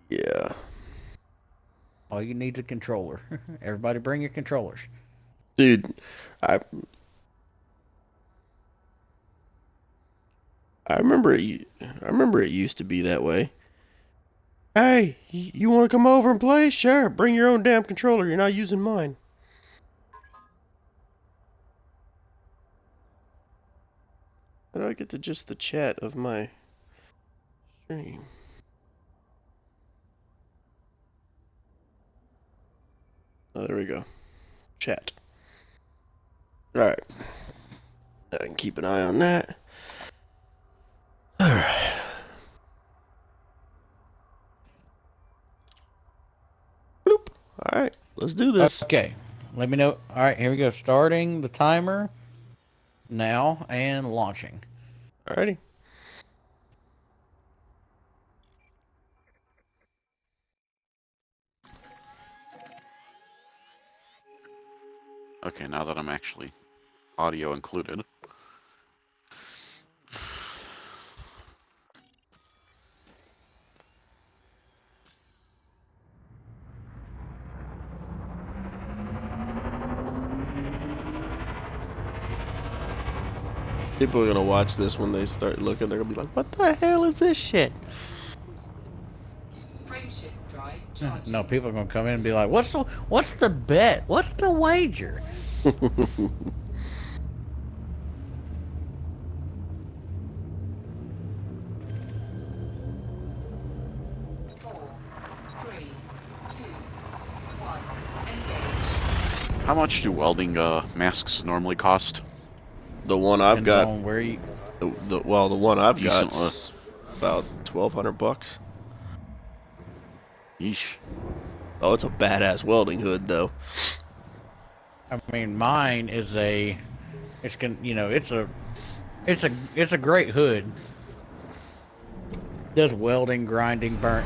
Yeah. All you need is a controller. Everybody bring your controllers. Dude, I I remember I remember it used to be that way. Hey, you want to come over and play? Sure, bring your own damn controller. You're not using mine. How do I get to just the chat of my stream? Oh, there we go. Chat. Alright. I can keep an eye on that. Alright. Bloop. Alright, let's do this. Okay. Let me know. All right, here we go. Starting the timer now and launching. Alrighty. Okay, now that I'm actually audio included. People are gonna watch this when they start looking. They're gonna be like, "What the hell is this shit?" No, people are gonna come in and be like, "What's the bet? What's the wager?" How much do welding masks normally cost? The one I've Depends got, on where you. the one I've Decent. got's about $1,200. Yeesh. Oh, it's a badass welding hood though. I mean, mine is a. It's can you know it's a great hood. Does welding, grinding, burn,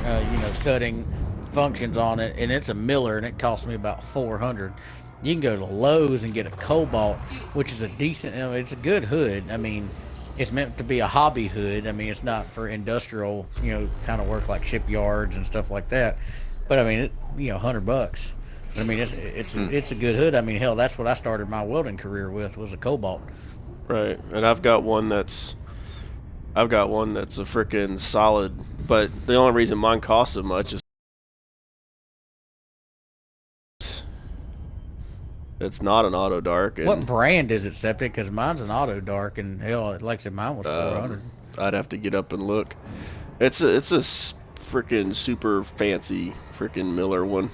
cutting functions on it, and it's a Miller, and it cost me about 400. You can go to Lowe's and get a Cobalt, which is a decent. It's a good hood. I mean, it's meant to be a hobby hood. I mean, it's not for industrial, kind of work like shipyards and stuff like that. But I mean, $100. I mean, it's a good hood. I mean, hell, that's what I started my welding career with was a Cobalt. Right, and I've got one that's a freaking solid. But the only reason mine costs so much is it's not an auto dark, What and brand is it, Septic? Because mine's an Auto Dark, and hell, like I said, mine was 400. I'd have to get up and look. It's a freaking super fancy freaking Miller one.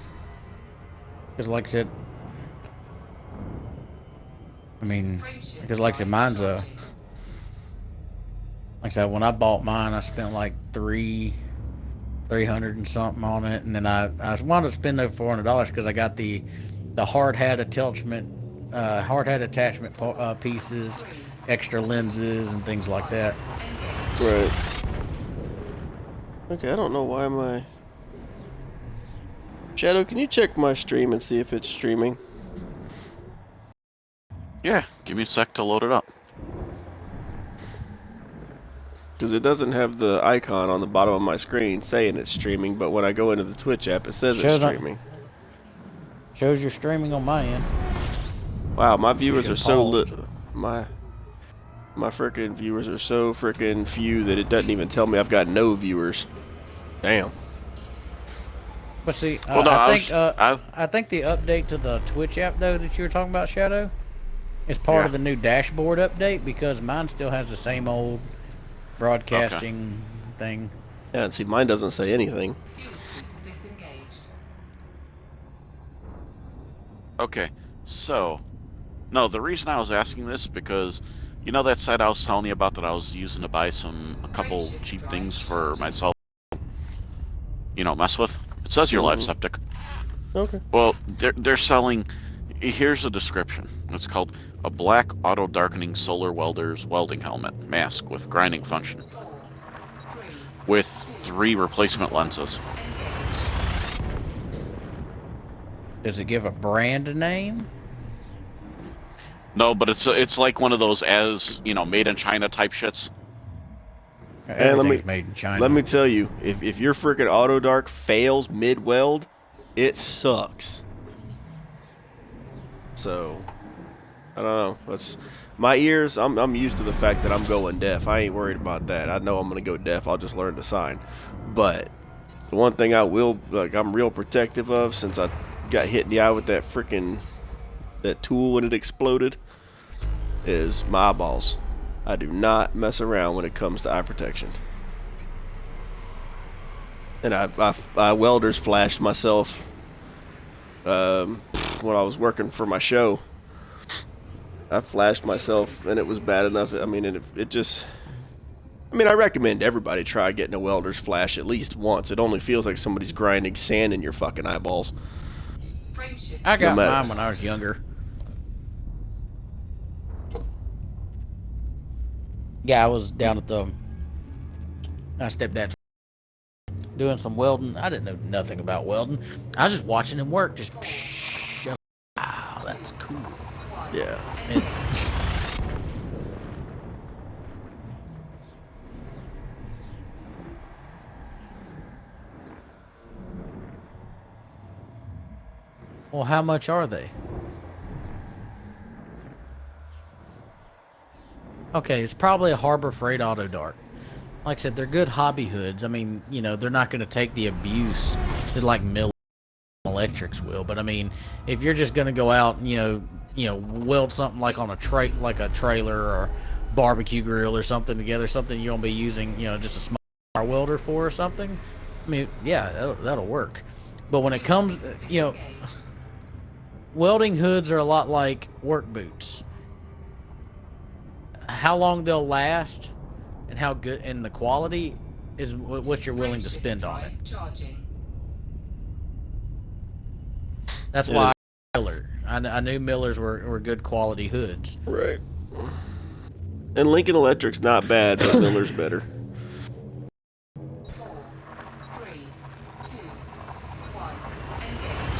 Because like I said, mine's a. Like I said, when I bought mine, I spent like 300 and something on it, and then I wanted to spend over $400 because I got the hard hat attachment pieces, extra lenses, and things like that. Right. Okay, I don't know why my Shadow. Can you check my stream and see if it's streaming? Yeah, give me a sec to load it up. Because it doesn't have the icon on the bottom of my screen saying it's streaming, but when I go into the Twitch app, it says it's streaming. Shows you're streaming on my end. Wow, my viewers are so my freaking viewers are so freaking few that it doesn't even tell me I've got no viewers. Damn. But see, Well, no, I think the update to the Twitch app though that you were talking about, Shadow, is part of the new dashboard update because mine still has the same old broadcasting thing. Yeah, and see, mine doesn't say anything. Okay, so no, the reason I was asking this because you know that site I was telling you about that I was using to buy a couple cheap things for myself, mess with. It says your life septic. Okay. Well, they're selling. Here's the description. It's called a black auto darkening solar welder's welding helmet mask with grinding function, with 3 replacement lenses. Does it give a brand name? No, but it's like one of those made in China type shits. And Everything's made in China. let me tell you, if your freaking auto dark fails mid weld, it sucks. So I don't know. That's my ears. I'm used to the fact that I'm going deaf. I ain't worried about that. I know I'm gonna go deaf. I'll just learn to sign. But the one thing I will, like, I'm real protective of, since I got hit in the eye with that freaking tool when it exploded, is my eyeballs. I do not mess around when it comes to eye protection. And I welders flashed myself when I was working for my show. I flashed myself, and it was bad enough. I mean, it just... I mean, I recommend everybody try getting a welder's flash at least once. It only feels like somebody's grinding sand in your fucking eyeballs. I got mine when I was younger. Yeah, I was down at my stepdad's doing some welding. I didn't know nothing about welding. I was just watching him work. Just, wow, that's cool. Yeah. And, well, how much are they? Okay, it's probably a Harbor Freight Auto Dark. Like I said, they're good hobby hoods. I mean, you know, they're not going to take the abuse that like Miller Electrics will. But I mean, if you're just going to go out and you know, weld something like on a trailer or barbecue grill or something together, something you're gonna be using, you know, just a small welder for or something. I mean, yeah, that'll work. But when it comes, you know, welding hoods are a lot like work boots. How long they'll last and how good and the quality is what you're willing to spend on it. That's why Miller. I knew Millers were good quality hoods. Right. And Lincoln Electric's not bad, but Miller's better. 4, 3, 2, 1, engage.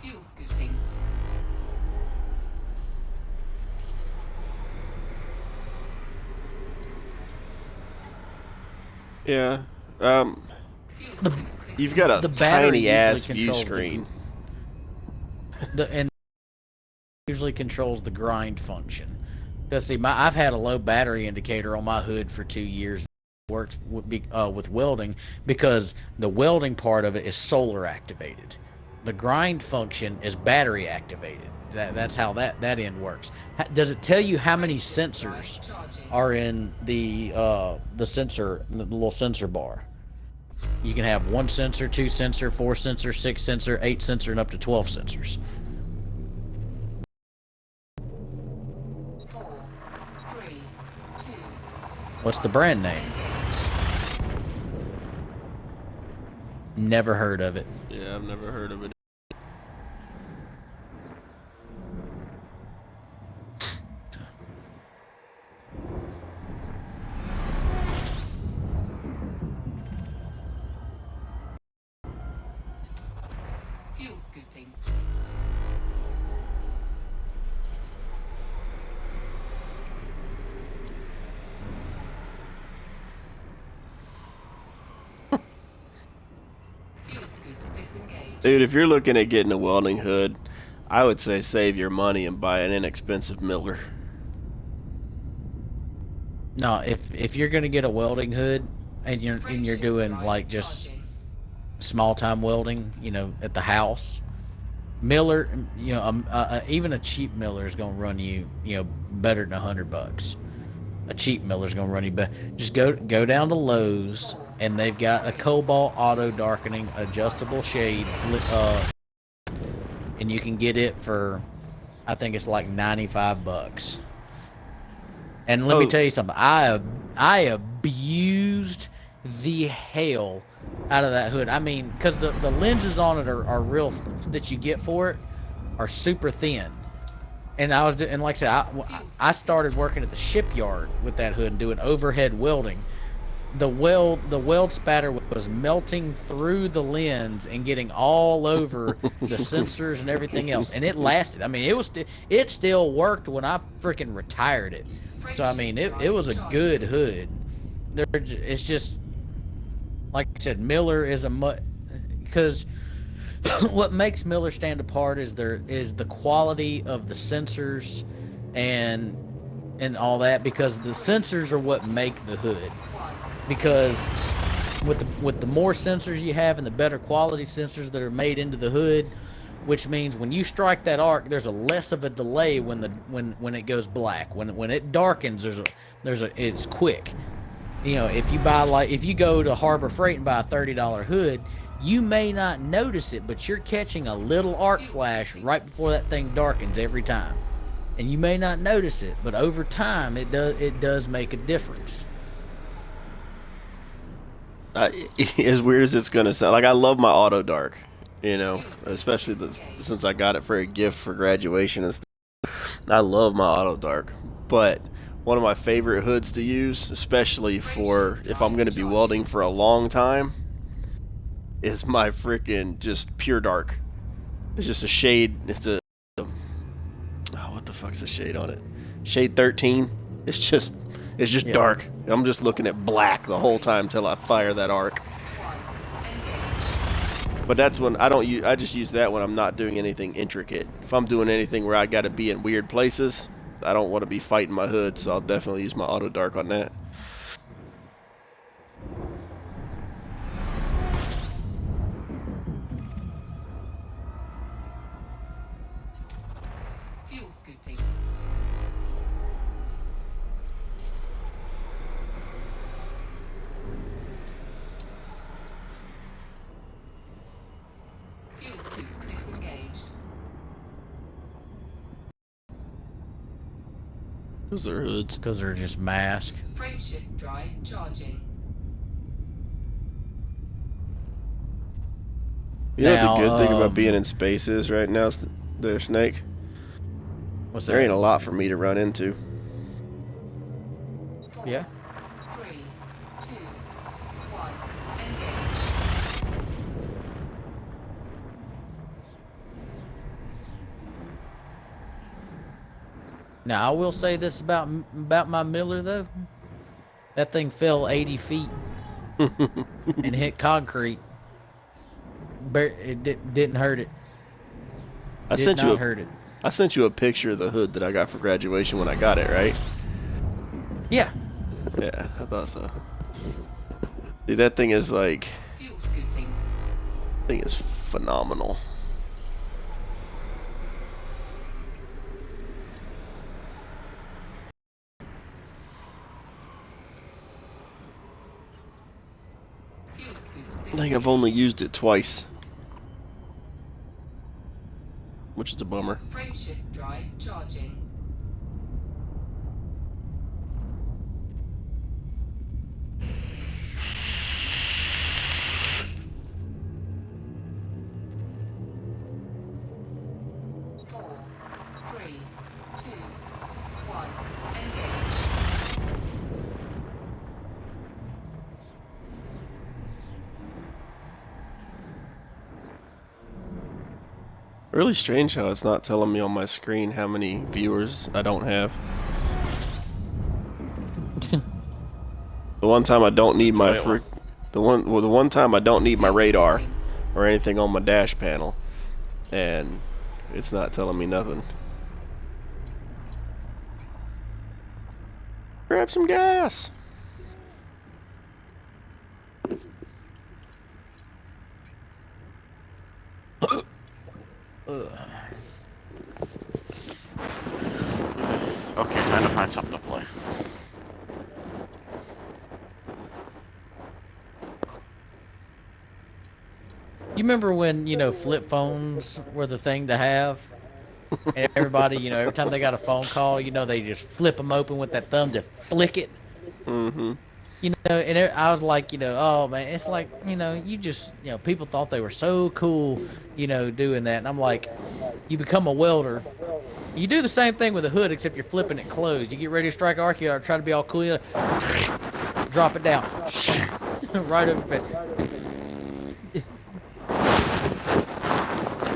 Fuel scooping. Yeah. Fuel You've got The a battery tiny ass usually view controls screen. And usually controls the grind function. Because see, I've had a low battery indicator on my hood for 2 years. Works with welding because the welding part of it is solar activated. The grind function is battery activated. That's how that end works. Does it tell you how many sensors are in the sensor, the little sensor bar? You can have 1 sensor, 2 sensor, 4 sensor, 6 sensor, 8 sensor, and up to 12 sensors. 4, 3, 2. What's the brand name? Never heard of it. Yeah, I've never heard of it. Fuel scooping. Fuel scoop disengaged. Dude, if you're looking at getting a welding hood, I would say save your money and buy an inexpensive Miller. No, if you're gonna get a welding hood and you're doing like just small time welding, you know, at the house, Miller, you know, even a cheap Miller is gonna run you, you know, better than $100. A cheap Miller's gonna run you better. Just go down to Lowe's and they've got a Cobalt auto darkening adjustable shade, and you can get it for, I think it's like $95. And let me tell you something. I abused the hell out of that hood. I mean, because the lenses on it are real that you get for it are super thin, And and like I said, I started working at the shipyard with that hood and doing overhead welding. The weld spatter was melting through the lens and getting all over the sensors and everything else, and it lasted. I mean, it still worked when I freaking retired it. So I mean, it was a good hood. It's just like I said, Miller is because what makes Miller stand apart is the quality of the sensors and all that, because the sensors are what make the hood. Because with the more sensors you have and the better quality sensors that are made into the hood, which means when you strike that arc, there's a less of a delay when it goes black. When it darkens, it's quick. You know, if you go to Harbor Freight and buy a $30 hood, you may not notice it, but you're catching a little arc flash right before that thing darkens every time. And you may not notice it, but over time it does make a difference. As weird as it's gonna sound, like I love my auto dark, you know, especially since I got it for a gift for graduation and stuff. I love my auto dark, but one of my favorite hoods to use, especially for if I'm gonna be welding for a long time, is my freaking just pure dark. It's just a shade. It's a what the fuck's the shade on it? Shade 13. It's just Yeah. dark. I'm just looking at black the whole time till I fire that arc. But that's when I just use that when I'm not doing anything intricate. If I'm doing anything where I got to be in weird places, I don't want to be fighting my hood, so I'll definitely use my auto dark on that. Fuel scooping. Fuel scoop disengaged. Those are hoods. Because they're just mask. Frameshift drive charging. You know what Now, the good thing about being in space is right now, there, Snake? What's There that? ain't a lot for me to run into. 4, Yeah. 3, 2, 1, engage. Now I will say this about my Miller though. That thing fell 80 feet and hit concrete. It didn't hurt it. I Did sent not you hurt it. I sent you a picture of the hood that I got for graduation when I got it, right? Yeah. Yeah, I thought so. Dude, that thing is like, Fuel scooping. thing is phenomenal. Fuel scoop I think I've only used it twice, which is a bummer. Frameshift drive charging. Four, three, two, one, engage. Really strange how it's not telling me on my screen how many viewers I don't have. The one time I don't need my Wait, the one time I don't need my radar or anything on my dash panel, and it's not telling me nothing. Grab some gas. Okay, time to find something to play. You remember when, flip phones were the thing to have? And everybody, every time they got a phone call, they just flip them open with that thumb to flick it. Mm-hmm. I was like, oh man, it's like, you just, people thought they were so cool, doing that. And I'm like, you become a welder You do the same thing with a hood, except you're flipping it closed. You get ready to strike Archaeology, try to be all cool, you drop it down. Right over your face.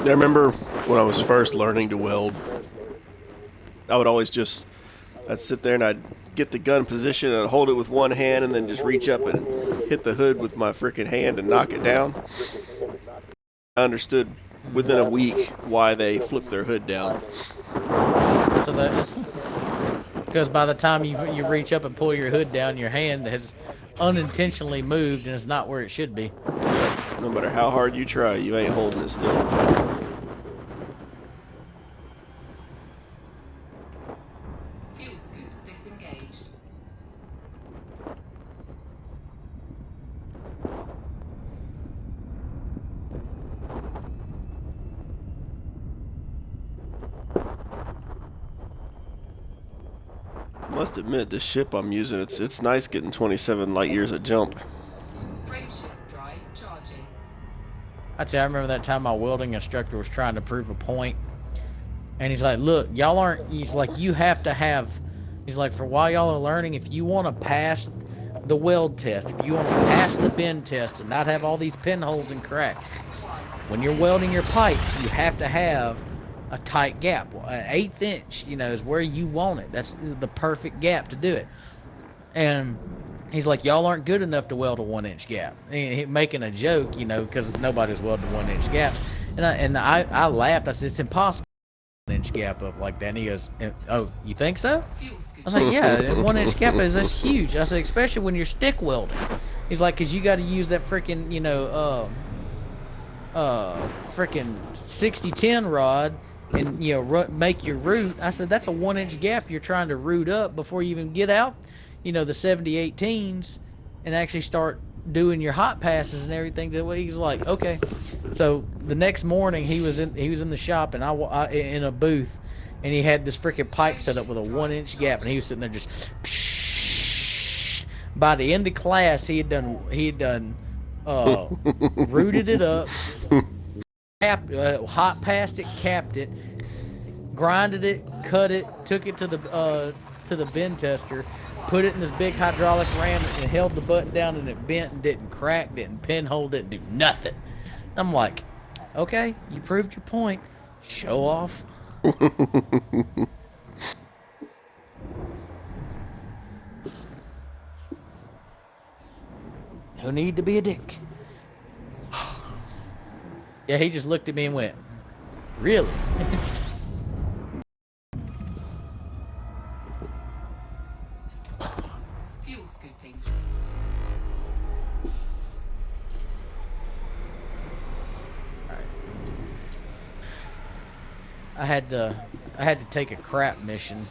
I remember when I was first learning to weld, I would always I'd sit there and I'd get the gun position and I'd hold it with one hand and then just reach up and hit the hood with my freaking hand and knock it down. I understood within a week why they flipped their hood down. So that is because by the time you reach up and pull your hood down, your hand has unintentionally moved and it's not where it should be. No matter how hard you try, you ain't holding it still. Fuel scoop disengaged. Must admit, the ship I'm using, it's nice getting 27 light years of jump. Frameshift drive charging. I tell you, I remember that time my welding instructor was trying to prove a point, and he's like, "Look, y'all aren't." He's like, "You have to have." He's like, "For while y'all are learning, if you want to pass the weld test, if you want to pass the bend test, and not have all these pinholes and cracks, when you're welding your pipes, you have to have a tight gap. An 1/8 inch, is where you want it. That's the perfect gap to do it." And he's like, "Y'all aren't good enough to weld a 1-inch gap." And he making a joke, because nobody's welding a 1-inch gap. And I laughed. I said, "It's impossible to 1-inch gap up like that." And he goes, "Oh, you think so?" Fuel scoop. I was like, "Yeah, a 1-inch gap that's huge." I said, "Especially when you're stick welding." He's like, "Cause you got to use that freaking, freaking 60-10 rod and make your root." I said, "That's a 1-inch gap you're trying to root up before you even get out, the 70-18s and actually start doing your hot passes and everything." He's like, "Okay." So the next morning he was in the shop and I in a booth, and he had this freaking pipe set up with a 1-inch gap, and he was sitting there just. By the end of class, he had done rooted it up, hot passed it, capped it, grinded it, cut it, took it to the bend tester, put it in this big hydraulic ram, and held the button down, and it bent and didn't crack, didn't pinhole, didn't do nothing. I'm like, "Okay, you proved your point. Show off." No need to be a dick. Yeah, he just looked at me and went, "Really?" Fuel scooping. I had to take a crap mission.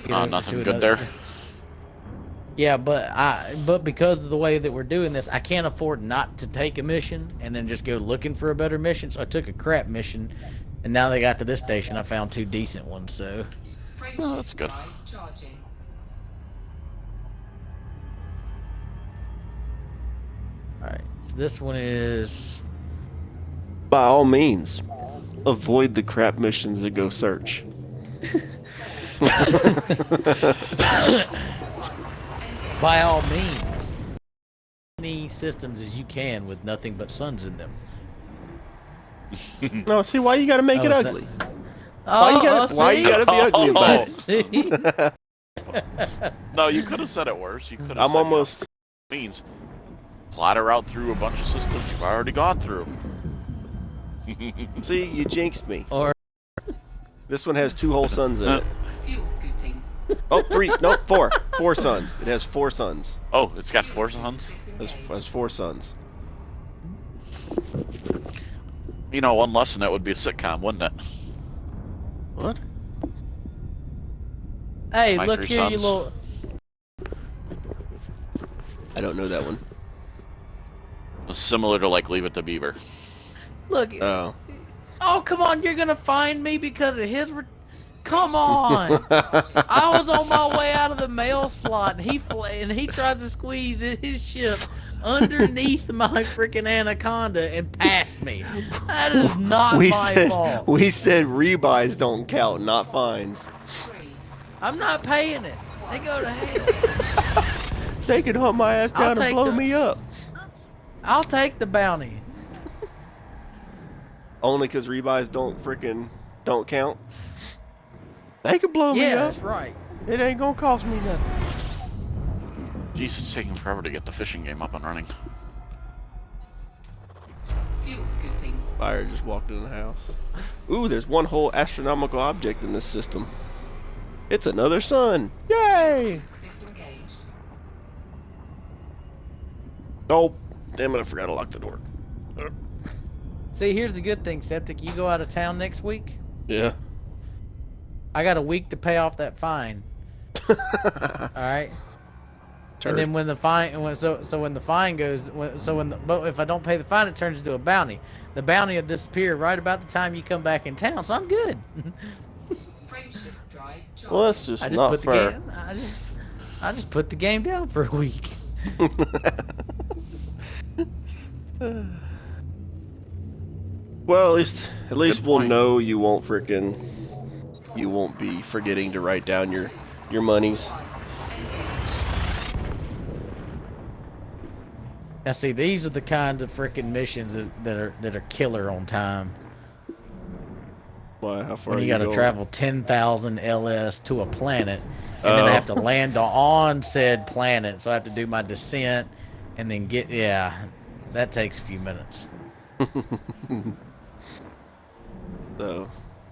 Nothing good there. Yeah, but because of the way that we're doing this, I can't afford not to take a mission and then just go looking for a better mission. So I took a crap mission, and now they got to this station, I found 2 decent ones. So Oh, that's good. Drive charging. all right, so this one is By all means, avoid the crap missions that go search. by all means, many systems as you can with nothing but suns in them. No, see, why you gotta make it Oh, is ugly? Oh, Why you gotta be ugly about it? See? No, you could have said it worse. You could have. I'm almost. Means plot her out through a bunch of systems you've already gone through. See, you jinxed me. Or This one has 2 whole suns in it. Fuel scooping. Oh, 3. Nope, 4. 4 suns. It has 4 suns. Oh, it's got 4 sons. Has 4 suns. One lesson that would be a sitcom, wouldn't it? What? hey, My look 3 here, you sons. little. I don't know that one. It's similar to like Leave It to Beaver. Look. Oh. Oh, come on! You're gonna find me because of his. Come on! I was on my way out of the mail slot, and he tries to squeeze his ship underneath my freaking anaconda and passed me. That is not we my said fault. we said rebuys don't count, not fines. 3, I'm not paying it. They go to hell. They could hunt my ass I'll down and take blow the- me up. I'll take the bounty. Only because rebuys don't count. They could blow me Yeah, up. that's right. It ain't gonna cost me nothing. Jeez, it's taking forever to get the fishing game up and running. fuel scooping. Fire just walked in the house. Ooh, there's one whole astronomical object in this system. It's another sun. Yay! Disengaged. Oh, damn it, I forgot to lock the door. See, here's the good thing, Septic. You go out of town next week. Yeah. I got a week to pay off that fine. All right. Turd. And then when the fine, when the fine goes, but if I don't pay the fine, it turns into a bounty. The bounty will disappear right about the time you come back in town, so I'm good. Frameshift drive charging. Well, that's just I just not put fair. the game. I just put the game down for a week. Well, at least Good we'll point. know you won't be forgetting to write down your monies. Now, see, these are the kind of freaking missions that are killer on time. Why? How far? When are you got to going? travel 10,000 LS to a planet, and then I have to land on said planet, so I have to do my descent, and then that takes a few minutes. So,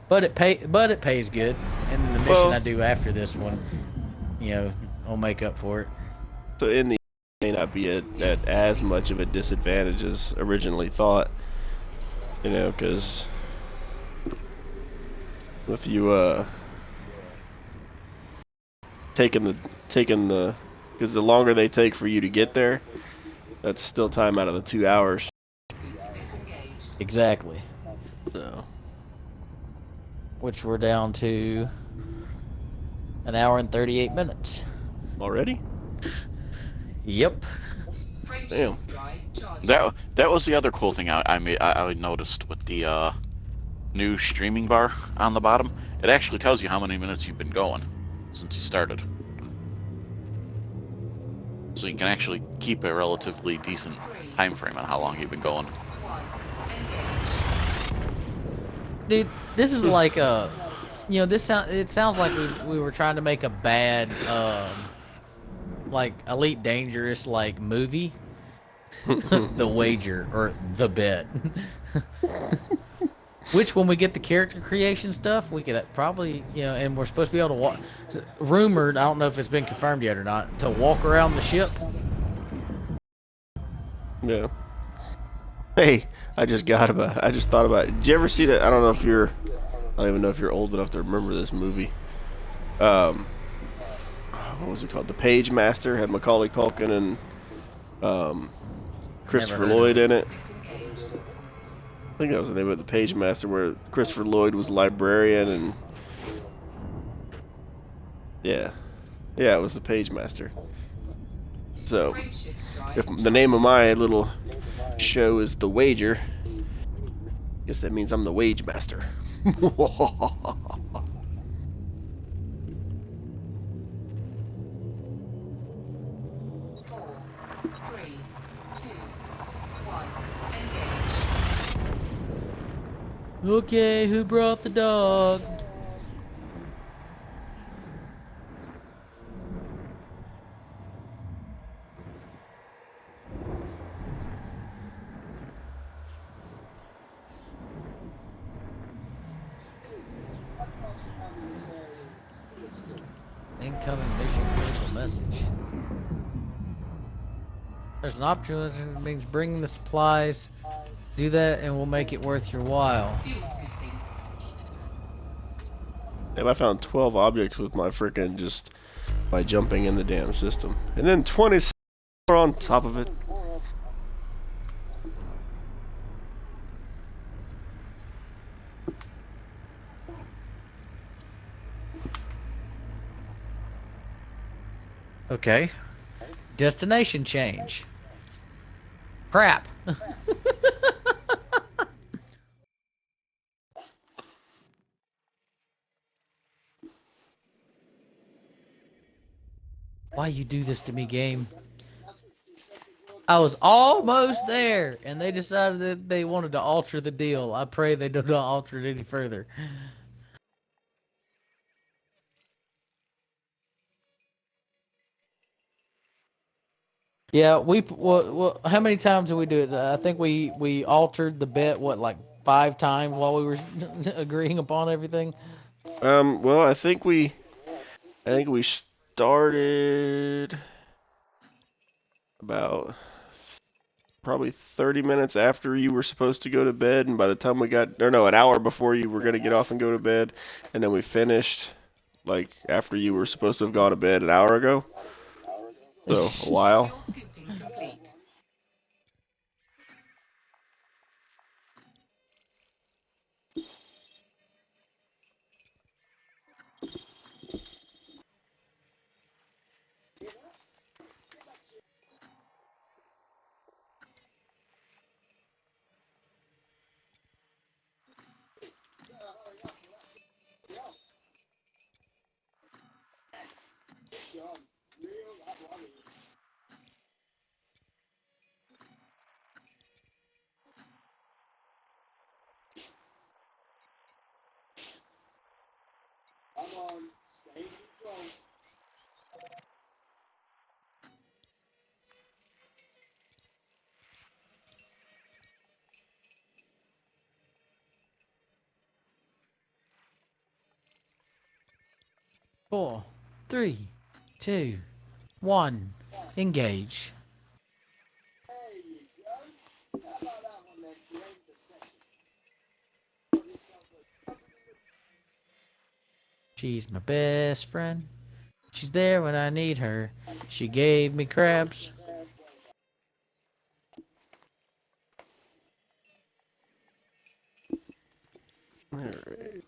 But it pays good, and the mission Well- I do after this one, will make up for it. so in the may not be at as much of a disadvantage as originally thought. Because if you taking the because the longer they take for you to get there, that's still time out of the 2 hours. Disengaged. Exactly. So, Which we're down to an hour and 38 minutes. already? Yep. Frameshift Damn. drive charging. That was the other cool thing I noticed with the new streaming bar on the bottom. It actually tells you how many minutes you've been going since you started. So you can actually keep a relatively decent time frame on how long you've been going. 1. Engage. Dude, this is like it sounds like we were trying to make a bad like Elite Dangerous like movie. The wager or the bet. Which when we get the character creation stuff, we could probably, and we're supposed to be able to walk, rumored, I don't know if it's been confirmed yet or not, to walk around the ship. Yeah. Hey, I just thought about. Did you ever see that? I don't even know if you're old enough to remember this movie. What was it called? The Page Master, had Macaulay Culkin and Christopher heard of Lloyd in it. Disengaged. I think that was the name of The Page Master, where Christopher Lloyd was a librarian and yeah, it was The Page Master. So, Frameshift drive. if the name of my little show is The Wager, guess that means I'm the Wage Master. 4, 3, 2, 1. Engage. Okay, who brought the dog? Incoming mission critical message. There's an opportunity that means bringing the supplies. Do that and we'll make it worth your while. Fuel scooping. And I found 12 objects with my frickin' just by jumping in the damn system. And then 20 more on top of it. Okay. Destination change. Crap. Why you do this to me, game? I was almost there, and they decided that they wanted to alter the deal. I pray they do not alter it any further. Yeah, well, how many times did we do it? I think we altered the bet like 5 times while we were agreeing upon everything. Well, I think we started about probably 30 minutes after you were supposed to go to bed, and by the time we got, or no, an hour before you were going to get off and go to bed, and then we finished like after you were supposed to have gone to bed an hour ago. So a while. Fuel scooping complete. Four, three, two, one, engage. She's my best friend. She's there when I need her. She gave me crabs. All right.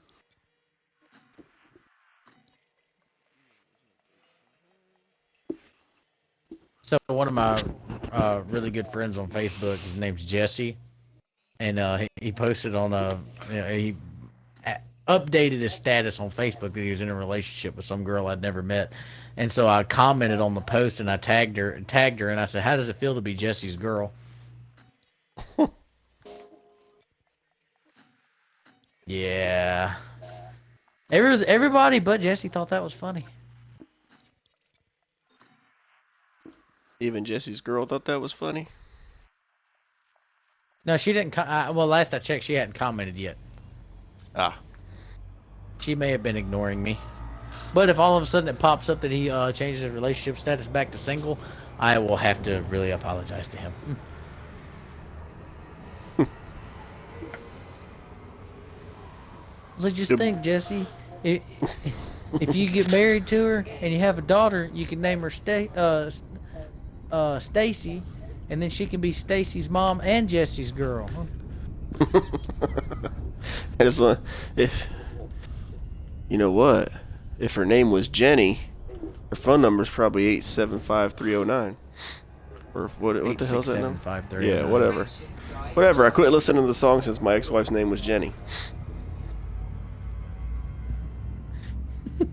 So one of my really good friends on Facebook, his name's Jesse, and he posted on he updated his status on Facebook that he was in a relationship with some girl I'd never met, and so I commented on the post and I tagged her, and I said, "How does it feel to be Jesse's girl?" Yeah, everybody but Jesse thought that was funny. Even Jesse's girl thought that was funny. No, she didn't. Well, last I checked, she hadn't commented yet. Ah, She may have been ignoring me. But if all of a sudden it pops up that he changes his relationship status back to single, I will have to really apologize to him. So just think, Jesse, if you get married to her and you have a daughter, you can name her Stacy, and then she can be Stacy's mom and Jesse's girl. as long, if you know what, if her name was Jenny, her phone number's probably 875-309. Or what the hell's that number? 867-5309. Yeah, whatever. Shift drive. Whatever. I quit listening to the song since my ex-wife's name was Jenny.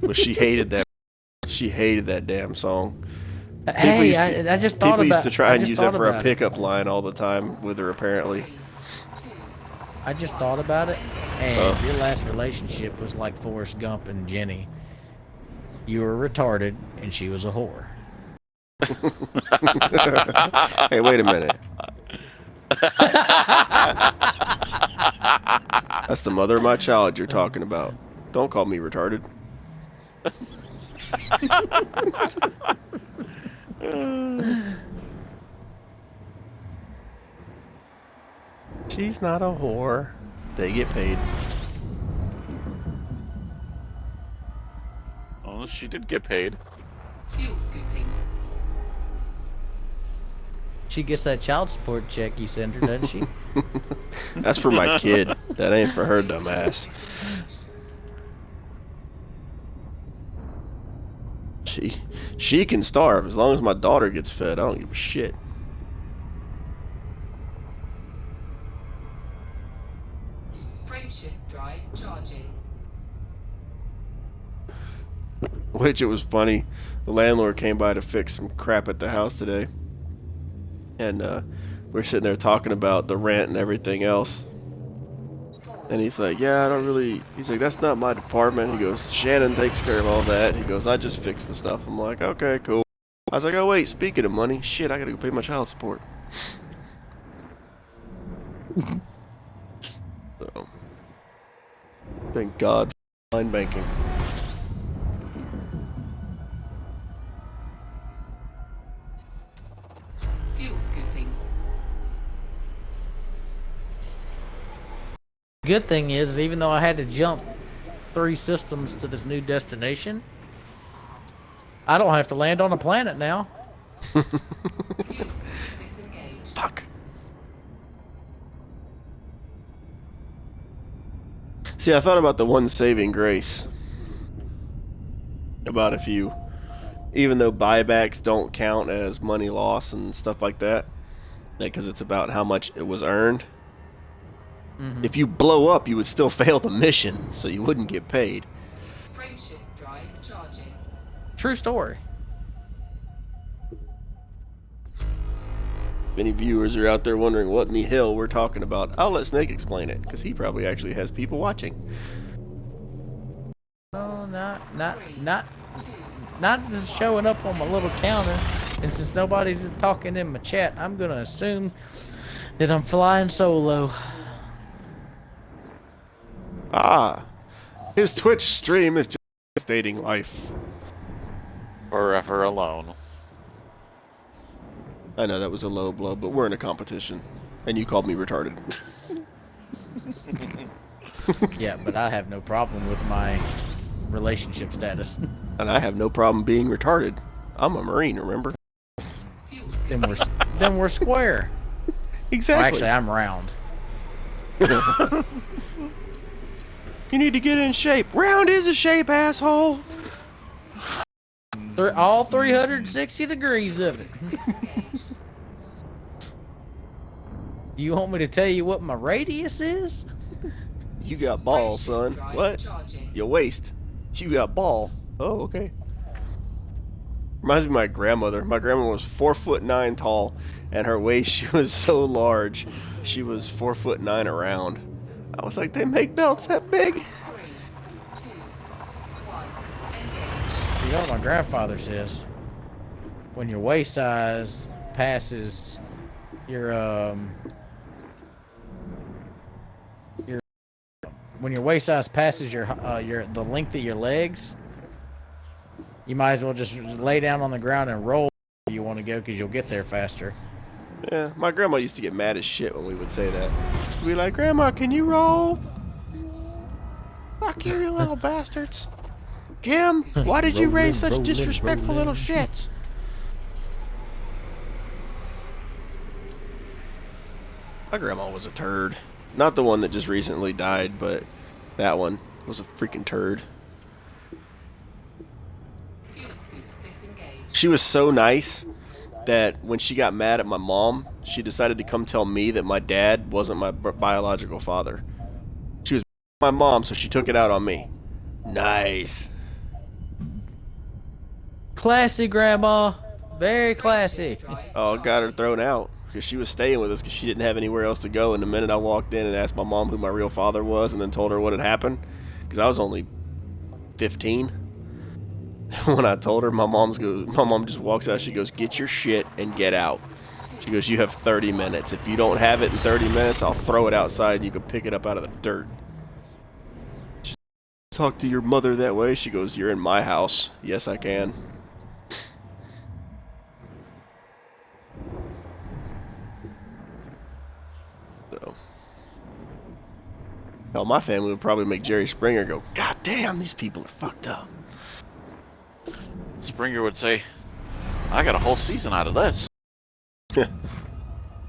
But she hated that. She hated that damn song. Hey, I just thought People about. used to try I and just use thought that for a about it. pickup line all the time with her, apparently. 3, 2, I just thought about it, and your last relationship was like Forrest Gump and Jenny. You were retarded, and she was a whore. Hey, wait a minute. That's the mother of my child you're talking about. Don't call me retarded. She's not a whore. They get paid. Oh, she did get paid. fuel scooping. She gets that child support check you send her, doesn't she? That's for my kid. That ain't for her dumbass. She can starve as long as my daughter gets fed. I don't give a shit. Frameshift drive charging. Which it was funny. The landlord came by to fix some crap at the house today. And we're sitting there talking about the rent and everything else. And he's like, yeah, I don't really... He's like, that's not my department. He goes, Shannon takes care of all that. He goes, I just fix the stuff. I'm like, okay, cool. I was like, oh, wait, speaking of money, shit, I gotta go pay my child support. So, thank God for online banking. Fuel scooping. Good thing is, even though I had to jump 3 systems to this new destination, I don't have to land on a planet now. Fuel scoop disengaged. Fuck. See, I thought about the one saving grace. About if you, even though buybacks don't count as money loss and stuff like that, because it's about how much it was earned. If you blow up, you would still fail the mission, so you wouldn't get paid. Frameshift drive charging. True story. If any viewers are out there wondering what in the hell we're talking about, I'll let Snake explain it, because he probably actually has people watching. No, not just showing up on my little counter. And since nobody's talking in my chat, I'm gonna assume that I'm flying solo. Ah, his Twitch stream is just stating life. Forever alone. I know that was a low blow, but we're in a competition, and you called me retarded. Yeah, but I have no problem with my relationship status. And I have no problem being retarded. I'm a Marine, remember? Fuel scoop. then we're square. Exactly. Well, actually, I'm round. You need to get in shape. Round is a shape, asshole. All 360 degrees of it. Disengaged. Do you want me to tell you what my radius is? You got ball, son. Drive What? charging. Your waist. You got ball. Oh, okay. Reminds me of my grandmother. My grandma was 4'9" tall, and her waist, she was so large. She was 4'9" around. I was like, they make belts that big? 3, 2, 1. Engage. You know what my grandfather says? When your waist size passes your when your waist size passes your the length of your legs, you might as well just lay down on the ground and roll if you want to go, because you'll get there faster. Yeah, my grandma used to get mad as shit when we would say that. We'd be like, Grandma, can you roll? Fuck you, you little bastards. Kim, why did you raise such disrespectful little shits? My grandma was a turd. Not the one that just recently died, but that one was a freaking turd. Fuel scoop disengaged. She was so nice that when she got mad at my mom, she decided to come tell me that my dad wasn't my biological father. She was my mom, so she took it out on me. Nice. Classy, Grandma. Very classy. Oh, got her thrown out because she was staying with us because she didn't have anywhere else to go. And the minute I walked in and asked my mom who my real father was and then told her what had happened, because I was only 15. When I told her, my mom just walks out. She goes, "Get your shit and get out." She goes, "You have 30 minutes. If you don't have it in 30 minutes, I'll throw it outside and you can pick it up out of the dirt." Just talk to your mother that way. She goes, "You're in my house." Yes, I can. So, hell, my family would probably make Jerry Springer go, "God damn, these people are fucked up." Springer would say, I got a whole season out of this.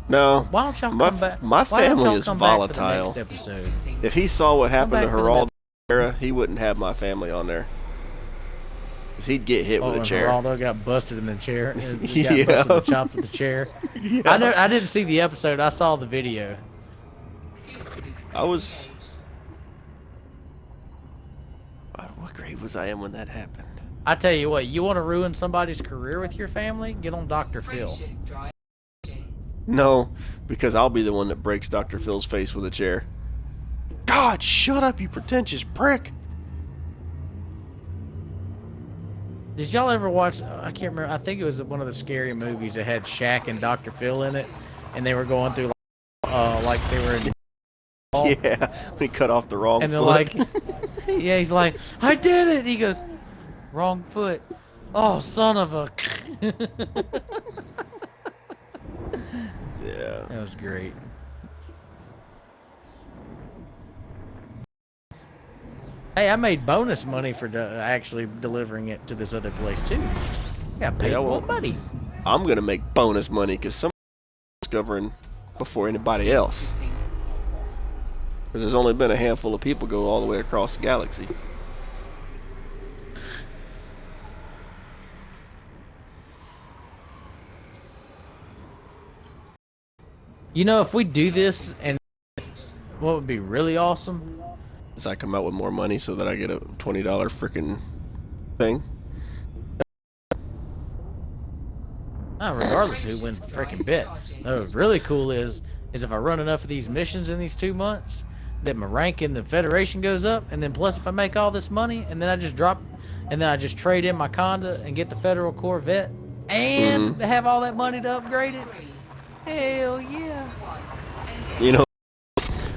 No, Why don't y'all my, come back? my why don't family y'all is come back for the volatile. next episode? If he saw what happened to back for the Geraldo Rivera, he wouldn't have my family on there. 'Cause he'd get hit with a and chair. Geraldo got busted in the chair. Got Yeah. busted in the chops with the chair. Yeah. I didn't see the episode. I saw the video. I was happy was I am when that happened. I tell you what, you want to ruin somebody's career with your family? Get on Dr. Phil. Frameshift drive charging. No, because I'll be the one that breaks Dr. Phil's face with a chair. God, shut up, you pretentious prick! Did y'all ever watch? I can't remember. I think it was one of the scary movies that had Shaq and Dr. Phil in it, and they were going through like they were in. Yeah, when he cut off the wrong And they're foot. like, yeah, he's like, I did it. He goes, wrong foot. Oh, son of a. Yeah. That was great. Hey, I made bonus money for actually delivering it to this other place too. Got paid Yeah, more well- money. I'm gonna make bonus money because somebody's discovering before anybody else. Scooping. Because there's only been a handful of people go all the way across the galaxy. You know, if we do this, and what would be really awesome? As I come out with more money so that I get a $20 freaking thing. Regardless of who wins the freaking bet. What's really cool is if I run enough of these missions in these 2 months, that my rank in the Federation goes up, and then plus if I make all this money, and then I just drop, and then I just trade in my Conda and get the Federal Corvette, and have all that money to upgrade it. Hell yeah! You know,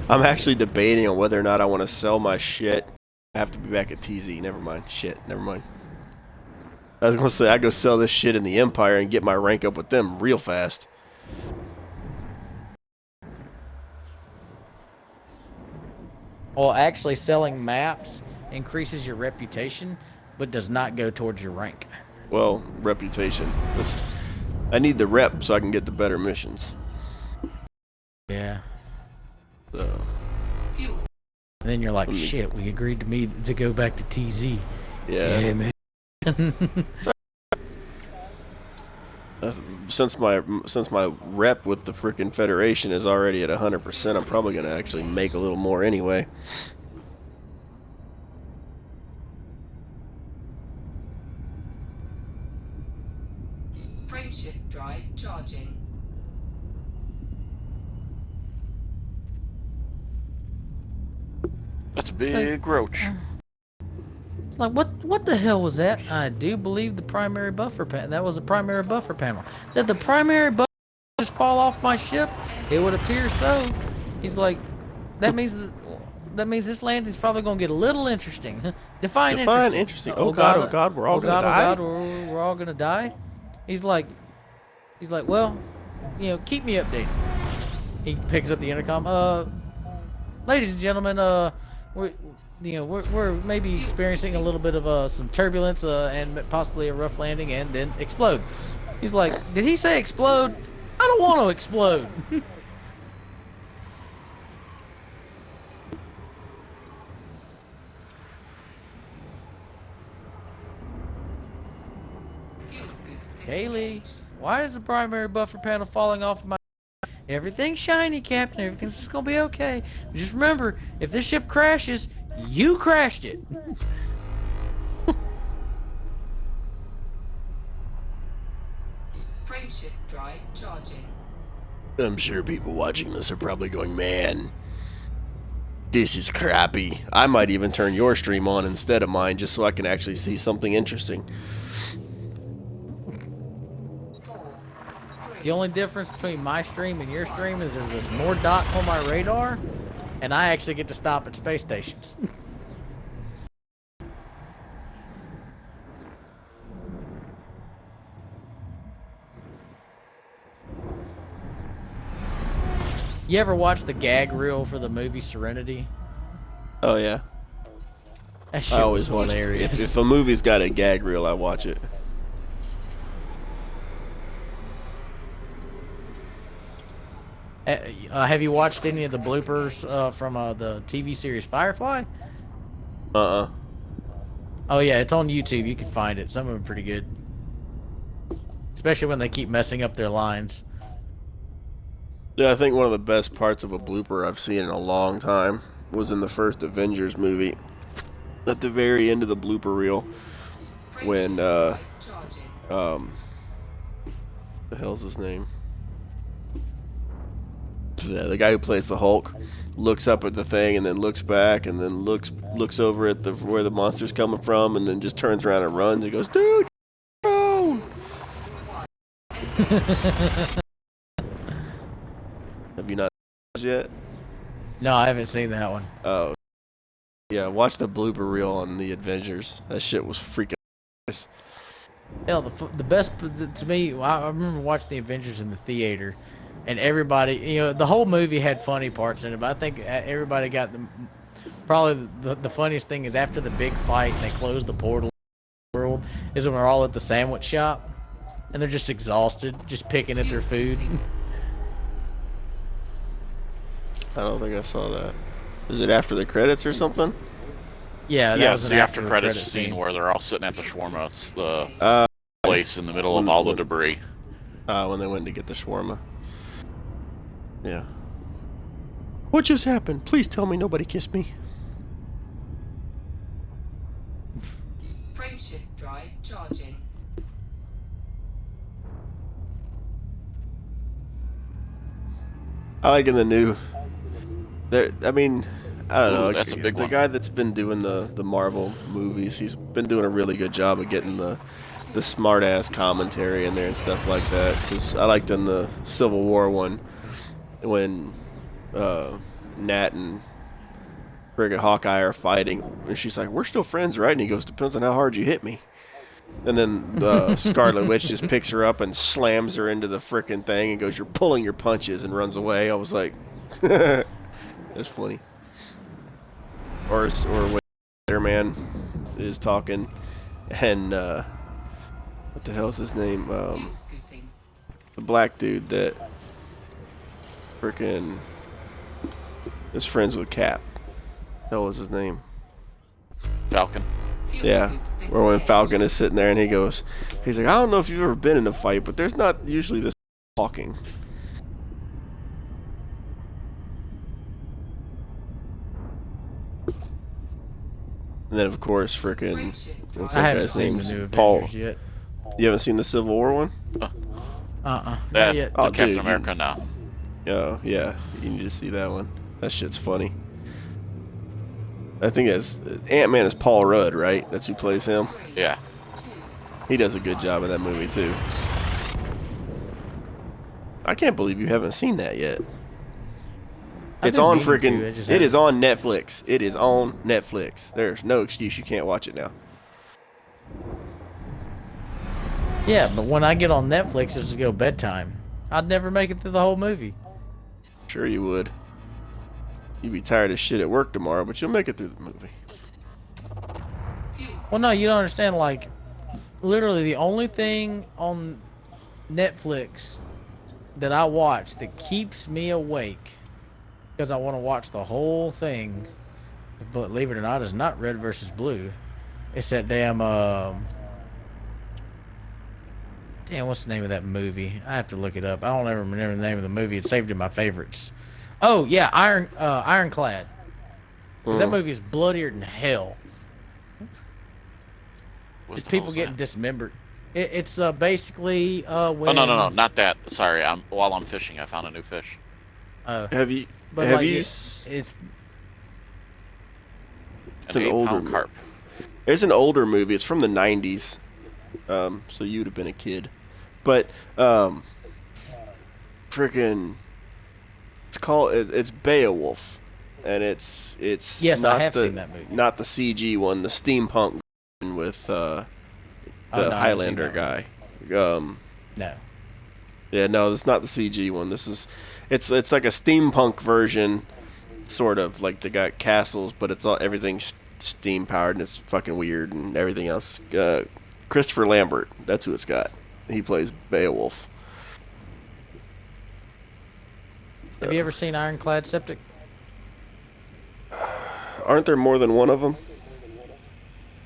I'm actually debating on whether or not I want to sell my shit. I have to be back at TZ. Never mind. Shit. Never mind. I was gonna say I go sell this shit in the Empire and get my rank up with them real fast. Well, actually, selling maps increases your reputation, but does not go towards your rank. Well, reputation. I need the rep so I can get the better missions. Yeah. So, Fuel. And then you're like, shit, we agreed to go back to TZ. yeah. man. Since my rep with the freaking Federation is already at 100%, I'm probably gonna actually make a little more anyway. Frameshift drive charging. That's a big roach. It's like, what the hell was that? I do believe the primary buffer panel. That was the primary buffer panel. Did the primary buffer just fall off my ship? It would appear so. He's like, that means this landing's probably gonna get a little interesting. Define interesting. Oh God, we're all gonna die. Oh God, we're all gonna die. He's like, well, keep me updated. He picks up the intercom. Ladies and gentlemen, we're maybe experiencing a little bit of some turbulence and possibly a rough landing, and then explode. He's like, did he say explode? I don't want to explode. Fuel scoop. Haley, why is the primary buffer panel falling off of my... Everything's shiny, Captain. Everything's just gonna be okay. Just remember, if this ship crashes, you crashed it. Frameshift drive charging. I'm sure people watching this are probably going, man, this is crappy. I might even turn your stream on instead of mine just so I can actually see something interesting. 4, 3, The only difference between my stream and your stream is there's more dots on my radar, and I actually get to stop at space stations. You ever watch the gag reel for the movie Serenity? Oh yeah, That shit I always was watch it. hilarious. If a movie's got a gag reel, I watch it. Have you watched any of the bloopers from the TV series Firefly? Oh yeah, it's on YouTube. You can find it. Some of them are pretty good, especially when they keep messing up their lines. Yeah, I think one of the best parts of a blooper I've seen in a long time was in the first Avengers movie. at the very end of the blooper reel when Charging. the hell's his name? The guy who plays the Hulk looks up at the thing and then looks back and then looks over at the where the monster's coming from and then just turns around and runs and goes, dude, phone. Have you not yet? No, I haven't seen that one. Oh, yeah. Watch the blooper reel on the Avengers. That shit was freaking nice. Hell, the best to me, I remember watching the Avengers in the theater, and everybody, the whole movie had funny parts in it, but I think everybody got probably the funniest thing is after the big fight and they close the portal world is when we're all at the sandwich shop and they're just exhausted, just picking at their food. I don't think I saw that. Is it after the credits or something? Yeah, that Yeah, was it's an the after credit credits scene where they're all sitting at the shawarma. It's the Uh, place in the middle of all the debris. when they went to get the shawarma. Yeah. What just happened? Please tell me nobody kissed me. Frameshift drive charging. I like in the new. I mean, I don't know. Ooh, that's a big the one. guy that's been doing the Marvel movies, he's been doing a really good job of getting the smart ass commentary in there and stuff like that. Because I liked in the Civil War one when Nat and friggin' Hawkeye are fighting, and she's like, "We're still friends, right?" And he goes, "Depends on how hard you hit me." And then Scarlet Witch just picks her up and slams her into the frickin' thing and goes, "You're pulling your punches," and runs away. I was like, that's funny. Or when Spider-Man is talking and what the hell's his name? Fuel scooping. The black dude that frickin' is friends with Cap. That was his name. Falcon. Fuel Yeah, scoop or when disengaged. Falcon is sitting there and he's like, I don't know if you've ever been in a fight, but there's not usually this talking. And then of course, frickin' what's I that haven't guy's seen name? the new Paul. Avengers yet. You haven't seen the Civil War one? Not Yeah, yet. Oh, Captain dude, America now. Oh yeah, you need to see that one. That shit's funny. I think that's Ant-Man is Paul Rudd, right? That's who plays him. Yeah. He does a good job in that movie too. I can't believe you haven't seen that yet. I've It's been on meaning to, freaking. I just It is haven't. on Netflix. It is on Netflix. There's no excuse you can't watch it now. Yeah, but when I get on Netflix, it's to go bedtime. I'd never make it through the whole movie. Sure you would. You'd be tired as shit at work tomorrow, but you'll make it through the movie. Fuel Well, no, you don't understand. Like, literally, the only thing on Netflix that I watch that keeps me awake because I want to watch the whole thing, but believe it or not, is not Red versus Blue. It's that damn damn, what's the name of that movie? I have to look it up. I don't ever remember the name of the movie. It's saved in my favorites. Oh yeah, Ironclad. 'Cause that movie is bloodier than hell. What It's the people hell's getting that? dismembered. It's basically when. Oh no, not that. Sorry, while I'm fishing, I found a new fish. Have you? But have like you? it's It's An an older 8-pound movie. carp. It's an older movie. It's from the '90s, so you'd have been a kid. But freaking, it's called. It's Beowulf, and it's Yes, I not have the, seen that movie. Not the CG one, the steampunk one with the Oh, no, I haven't seen Highlander that guy. No. Yeah, no, it's not the CG one. This is, it's like a steampunk version, sort of like they got castles, but it's all everything's steam powered and it's fucking weird and everything else. Christopher Lambert, that's who it's got. He plays Beowulf. Have you ever seen Ironclad Septic? Aren't there more than one of them?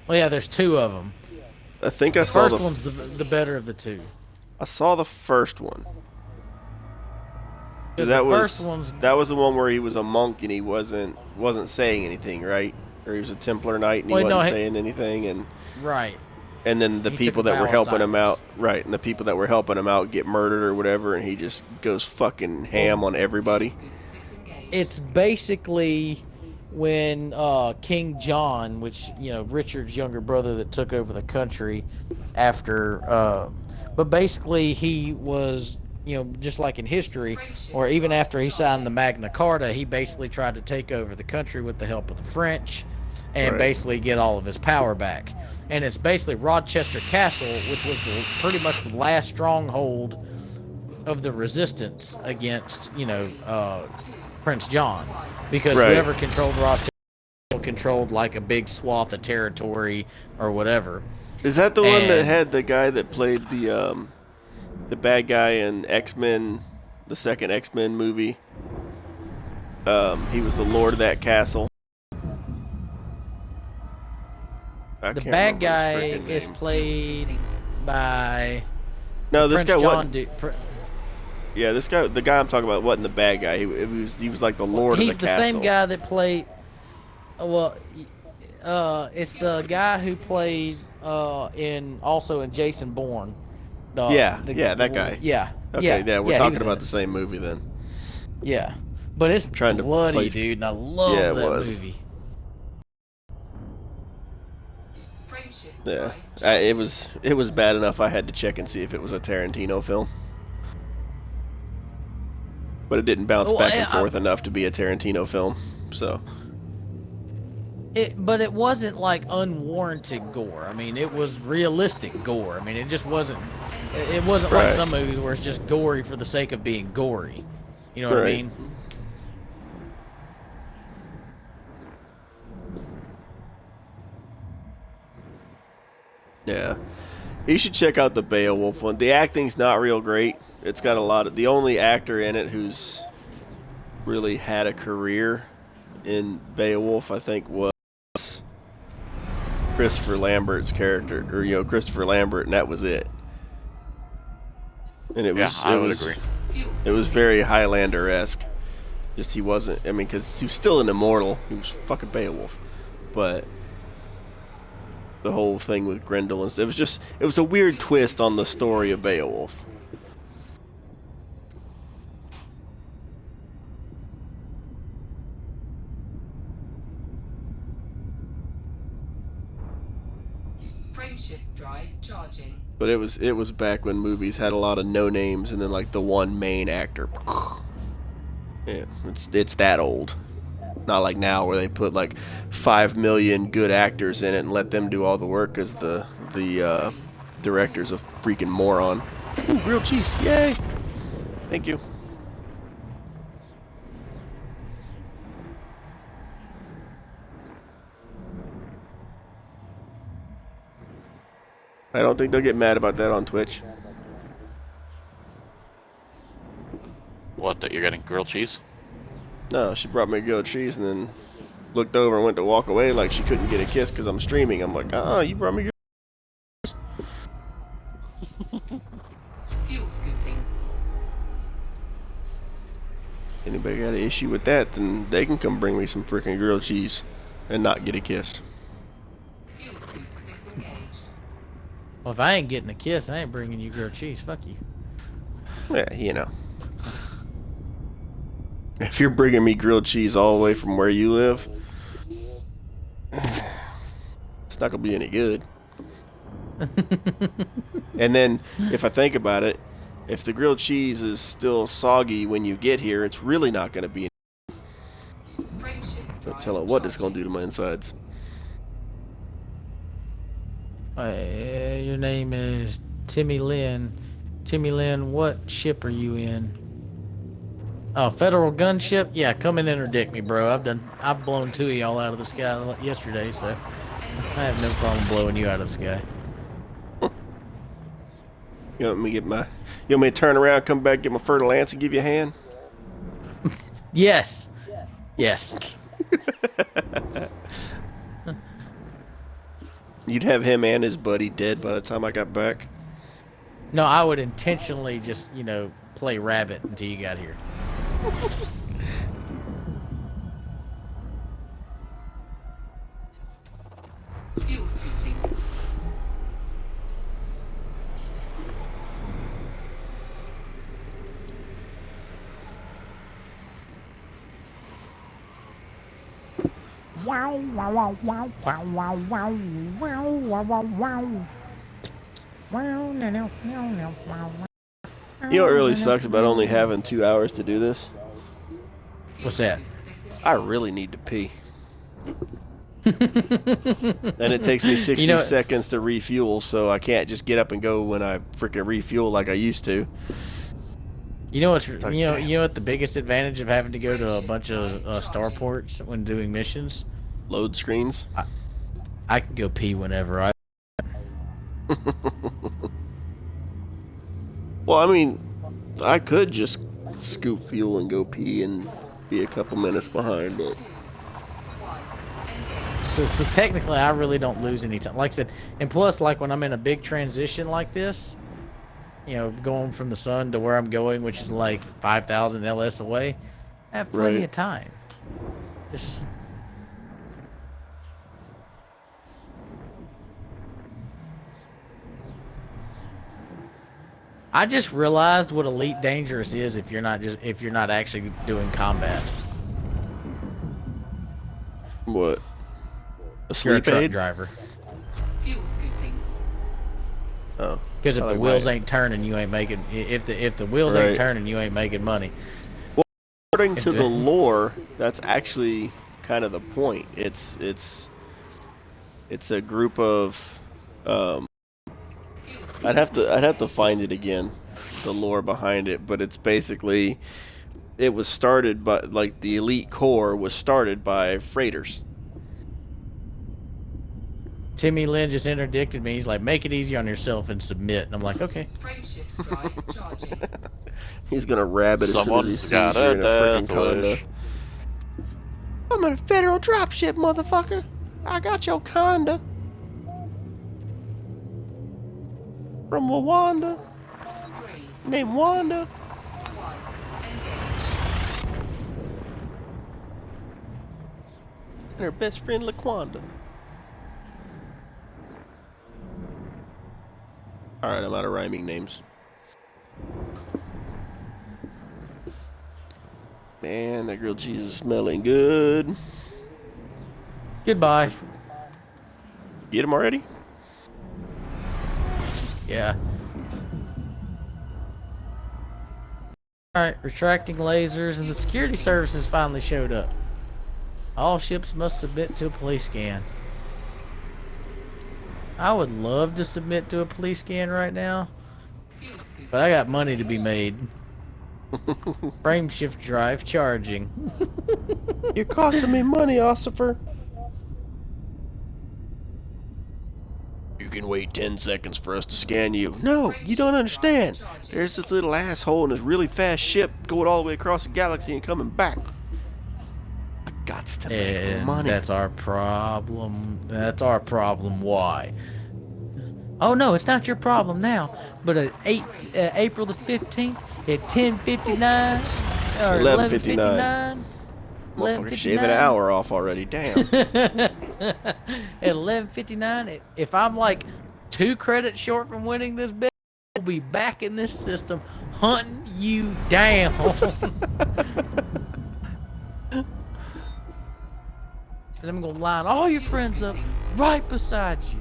Well, yeah, there's two of them. I think I saw First the. one's the better of the two. I saw the first one. 'Cause That the was first one's that was the one where he was a monk and he wasn't saying anything, right? or he was a Templar knight and he Well, no, wasn't saying anything, and Right. then the He took people a that were vow of helping him out, silence. right, and the people that were helping him out get murdered or whatever, and he just goes fucking ham on everybody. Scoop disengaged. It's basically when King John, which Richard's younger brother that took over the country after, but basically he was just like in history, or even after he signed the Magna Carta, he basically tried to take over the country with the help of the French, and Right. basically get all of his power back. And it's basically Rochester Castle, which was pretty much the last stronghold of the resistance against Prince John, because Right. whoever controlled Rochester controlled like a big swath of territory or whatever. Is that the one that And- had the guy that played the bad guy in X-Men, the second X-Men movie? He was the lord of that castle. I The can't bad remember guy his frickin' is name. played by No, this Prince guy John. wasn't. Yeah, this guy, the guy I'm talking about, wasn't the bad guy. He was like the lord He's of the the castle. same guy that played. It's the guy who played in Jason Bourne. Yeah, that guy. Yeah. Okay, yeah, we're he talking was in about it. the same movie then. Yeah, but it's Trying to bloody, place- dude, and I love Yeah, it that was. movie. Frameshift Yeah, drive. it was bad enough. I had to check and see if it was a Tarantino film, but it didn't bounce Well, back and I- forth enough to be a Tarantino film. So But it wasn't like unwarranted gore. I mean, it was realistic gore. I mean, it just wasn't. It wasn't like Right. some movies where it's just gory for the sake of being gory. You know what I Right. mean? yeah, you should check out the Beowulf one. The acting's not real great. It's got a lot of the only actor in it who's really had a career in Beowulf, I think, was Christopher Lambert's character, or Christopher Lambert, and that was it. And it was I would agree. Fuel It was scoop. very Highlander-esque. Just he wasn't. I mean, because he was still an immortal. He was fucking Beowulf, but the whole thing with Grendel and it was a weird twist on the story of Beowulf. Frameshift drive charging. But it was back when movies had a lot of no names and then like the one main actor. Yeah, it's that old. Not like now where they put like 5 million good actors in it and let them do all the work because the director's a freaking moron. Ooh, grilled cheese, yay! Thank you. I don't think they'll get mad about that on Twitch. What, that you're getting grilled cheese? No, she brought me grilled cheese and then looked over and went to walk away like she couldn't get a kiss because I'm streaming. I'm like, you brought me grilled. Fuel scooping. Anybody got an issue with that, then they can come bring me some freaking grilled cheese and not get a kiss. Fuel scoop disengaged. Well, if I ain't getting a kiss, I ain't bringing you grilled cheese. Fuck you. Yeah, If you're bringing me grilled cheese all the way from where you live, it's not gonna be any good. And then, if I think about it, if the grilled cheese is still soggy when you get here, it's really not gonna be. Frameshift Don't drive tell it what it's gonna charging. do to my insides. Your name is Timmy Lynn. Timmy Lynn, what ship are you in? Oh, Federal Gunship? Yeah, come and interdict me, bro. I've blown two of y'all out of the sky yesterday, so I have no problem blowing you out of the sky. You want me to turn around, come back, get my fertile lance, and give you a hand? Yes. Yes. You'd have him and his buddy dead by the time I got back. No, I would intentionally just, play rabbit until you got here. You know what really sucks about only having 2 hours to do this? What's that? I really need to pee. And it takes me 60 You know- seconds to refuel, so I can't just get up and go when I freaking refuel like I used to. You know what's like, you know damn. you know what the biggest advantage of having to go to a bunch of starports when doing missions? Load screens. I can go pee whenever I. Well, I mean, I could just scoop fuel and go pee and be a couple minutes behind, but So technically, I really don't lose any time. Like I said, and plus, like when I'm in a big transition like this, you know, going from the sun to where I'm going, which is like 5,000 LS away, I have plenty Right. of time. Just. I just realized what Elite Dangerous is if you're not actually doing combat. what? A You're a sleep truck aid? driver. Fuel scooping. Oh. Because if I the like wheels mine. ain't turning, you ain't making. If the wheels Right. ain't turning, you ain't making money. According If to the- the lore, that's actually kind of the point. It's a group of Fuel scooping. I'd have to find it again, the lore behind it, but it's basically it was started by like the elite corps was started by freighters. Timmy Lynn just interdicted me. He's like, "Make it easy on yourself and submit." And I'm like, "Okay." Frameshift drive charging. He's gonna rabbit as soon as he Someone's sees got you a in a freaking death condo. wish. I'm in a federal dropship, motherfucker. I got your condo from Wanda, 3, named Wanda. 1, engage. And her best friend Laquanda. Alright, I'm out of rhyming names. Man, that grilled cheese is smelling good. Goodbye. Get him already? Yeah. Alright, retracting lasers, and the security services finally showed up. All ships must submit to a police scan. I would love to submit to a police scan right now, Fuel scooping. but I got money to be made. Frame shift drive charging. You're costing me money, Ossifer. You can wait 10 seconds for us to scan you. No, you don't understand. There's this little asshole in this really fast ship going all the way across the galaxy and coming back. I gots to make And money. that's our problem. That's our problem. Why? Oh no, it's not your problem now. But at April the 15th at 10:59 or 11:59. 11:59. Motherfucker, shaving an hour off already. Damn. At 11:59, if I'm like 2 credits short from winning this bet, I'll be back in this system hunting you down. And I'm gonna line all your friends up right beside you.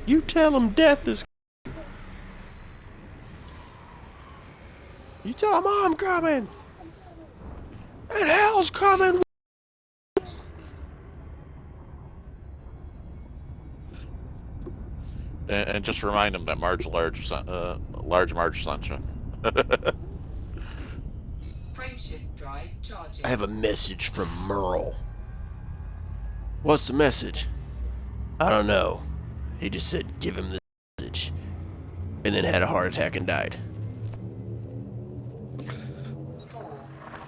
You tell them death is. You tell them I'm coming. And hell's coming. And just remind him that large Marge Sancha. Frameshift drive charging. I have a message from Merle. What's the message? I don't know. He just said give him the message. And then had a heart attack and died. 4,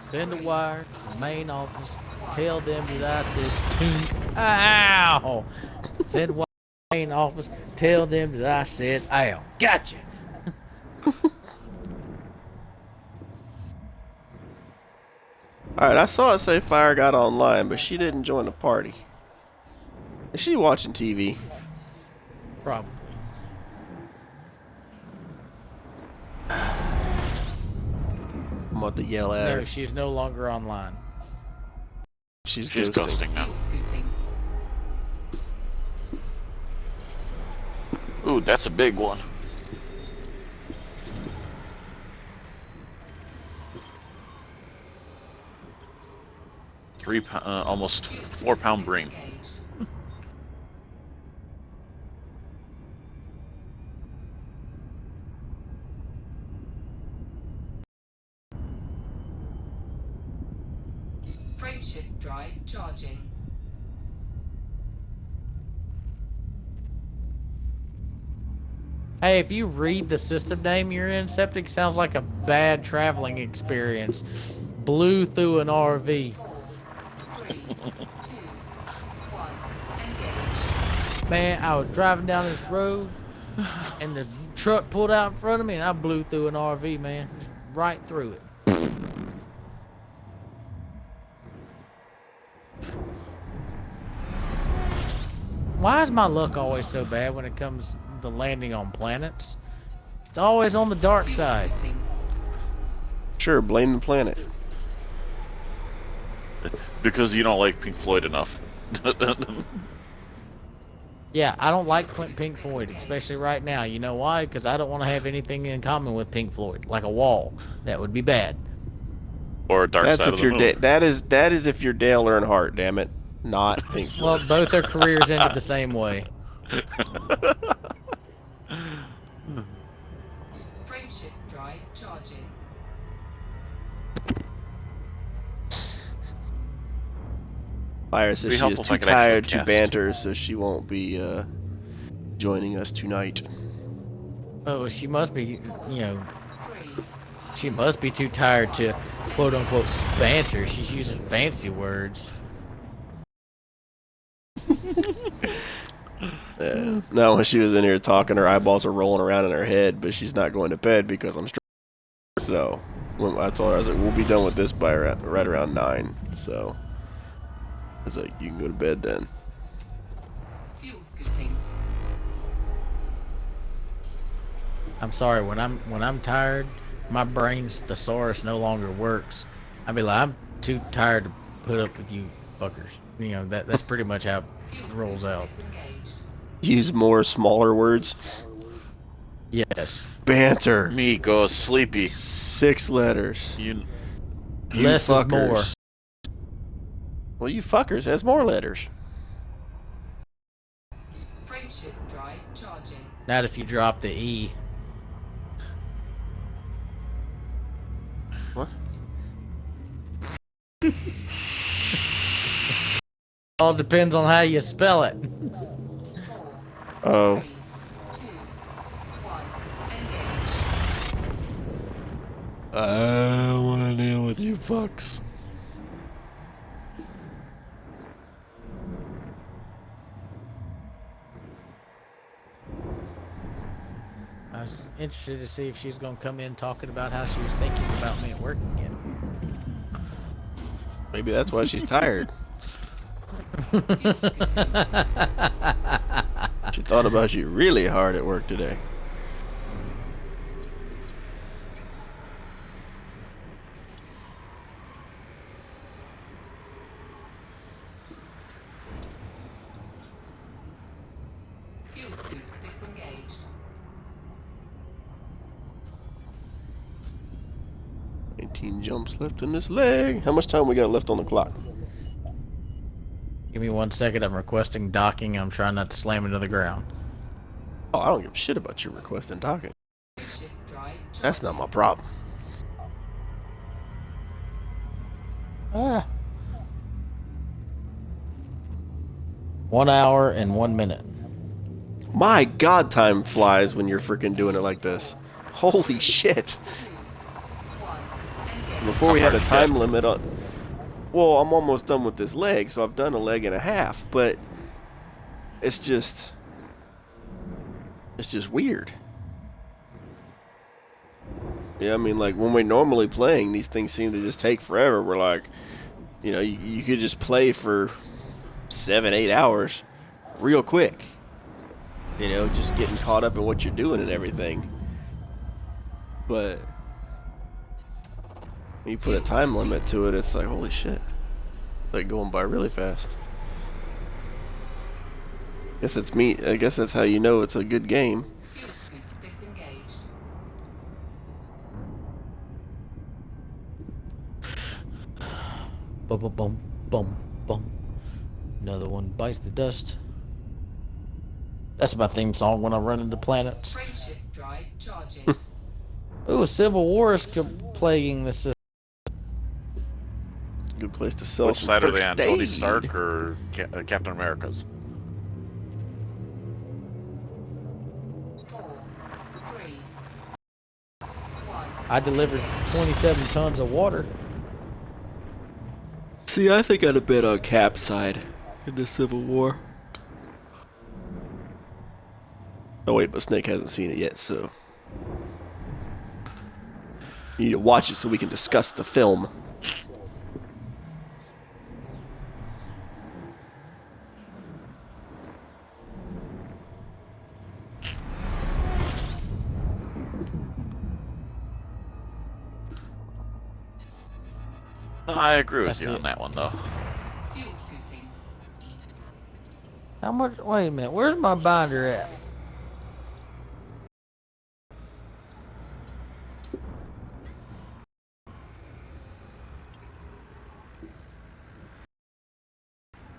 Send a wire to the main office. Tell them that I said tink. Ow! Send a wire to the main office. Tell them that I said ow. Gotcha. Alright, I saw it say Fire got online, but she didn't join the party. Is she watching TV? Probably. I'm about to yell at No, her. she's no longer online. She's She's ghosting. ghosting now. Fuel scooping. Ooh, that's a big one. Almost Fuel 4-pound bream. disengaged. Frameshift drive charging. Hey, if you read the system name you're in, Septic sounds like a bad traveling experience. Blew through an RV. 4, 3, 2, 1. Engage. Man, I was driving down this road, and the truck pulled out in front of me, and I blew through an RV, man. Just right through it. Why is my luck always so bad when it comes to landing on planets? It's always on the dark Fuel side. scooping. Sure, blame the planet. Because you don't like Pink Floyd enough. Yeah, I don't like Pink Floyd, especially right now. You know why? Because I don't want to have anything in common with Pink Floyd, like a wall. That would be bad. Or Dark That's Side if of the you're Moon. that is if you're Dale Earnhardt, damn it, not Pink Floyd. Well, both their careers ended the same way. Frameshift drive charging. Fire says Be she is helpful if too I could actually tired to cast. banter, so she won't be joining us tonight. Oh, she must be, 3. she must be too tired to quote unquote banter. She's using fancy words. No, when she was in here talking, her eyeballs are rolling around in her head, but she's not going to bed because I'm stressed. So when I told her, I was like, we'll be done with this by right around 9. So I was like, you can go to bed then. Fuel scooping. I'm sorry, when I'm tired, my brain's thesaurus no longer works. I be like, I'm too tired to put up with you fuckers. That's pretty much how it Fuel rolls scoop out. disengaged. Use more smaller words. Yes. Banter. Me go sleepy. 6 letters. You You Less is more. fuckers. Well, you fuckers has more letters. Frameshift drive charging. Not if you drop the E. What? All depends on how you spell it. 4, Oh. 3, 2, 1. Engage. I don't want to deal with you fucks. I was interested to see if she's gonna come in talking about how she was thinking about me at work again. Maybe that's why she's tired. Fuel scooping. She thought about you really hard at work today. Fuel scoop disengaged. 19 jumps left in this leg. How much time we got left on the clock? Give me 1 second. I'm requesting docking. I'm trying not to slam into the ground. Oh, I don't give a shit about your request and talking. Frameshift drive charging. That's not my problem. Ah. 1 hour and 1 minute. My god, time flies when you're freaking doing it like this. Holy shit. 1. Engage. Before we had a How far time did you limit on... Well, I'm almost done with this leg, so I've done a leg and a half, but it's just weird. Yeah, I mean, like, when we're normally playing, these things seem to just take forever. We're like, you could just play for 7-8 hours real quick. Just getting caught up in what you're doing and everything. But When you put a time limit to it, it's like, holy shit. Like going by really fast. I guess that's how you know it's a good game. Fuel scoop disengaged. Bum bum bum bum bum. Another one bites the dust. That's my theme song when I run into planets. Frameshift drive charging. Ooh, a civil war is plaguing the system. Good place to sell Which some side are they first on? Tony aid. Stark or Captain America's? 4, 3, 1. I delivered 27 tons of water. See, I think I'd have been on Cap's side in the Civil War. Oh wait, but Snake hasn't seen it yet, so you need to watch it so we can discuss the film. I agree with That's you it. on that one, though. Fuel scooping. How much? Wait a minute. Where's my binder at?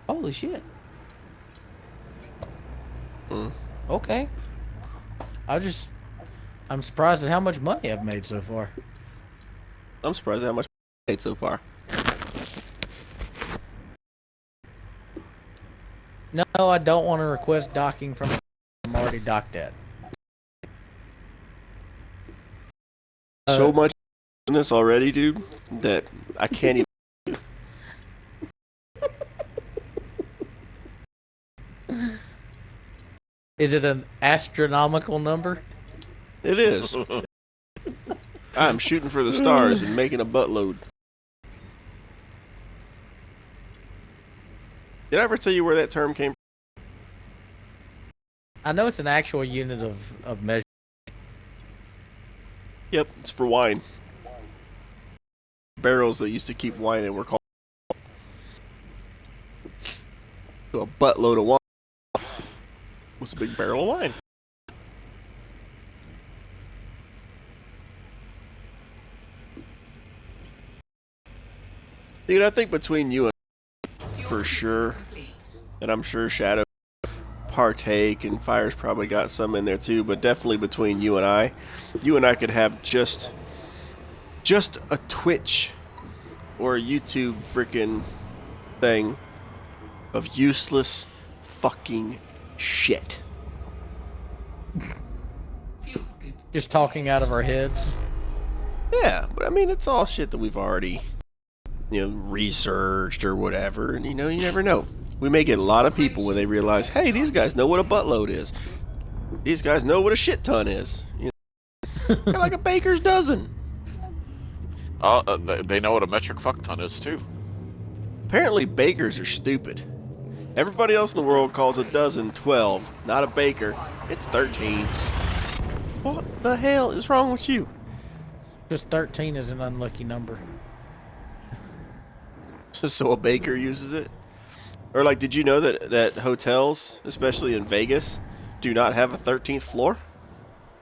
Holy shit. Okay. I'm surprised at how much money I've made so far. I'm surprised at how much I made so far. No, I don't want to request docking from. I'm already docked at. So much in this already, dude, that I can't even. Is it an astronomical number? It is. I'm shooting for the stars and making a buttload. Did I ever tell you where that term came from? I know it's an actual unit of measure. Yep, it's for wine. Barrels that used to keep wine in were called a buttload of wine. What's a big barrel of wine? Dude, I think between you and Fuel for scoop sure, complete. and I'm sure Shadow partake and Fire's probably got some in there too, but definitely between you and I could have just a Twitch or a YouTube freaking thing of useless fucking shit. Fuel scoop. Just talking out of our heads. Yeah, but I mean, it's all shit that we've already, researched or whatever, and you never know. We may get a lot of people when they realize, hey, these guys know what a buttload is. These guys know what a shit ton is. They're like a baker's dozen. They know what a metric fuck ton is, too. Apparently, bakers are stupid. Everybody else in the world calls a dozen 12. Not a baker. It's 13. What the hell is wrong with you? Just 13 is an unlucky number. So a baker uses it? Or like, did you know that hotels, especially in Vegas, do not have a 13th floor?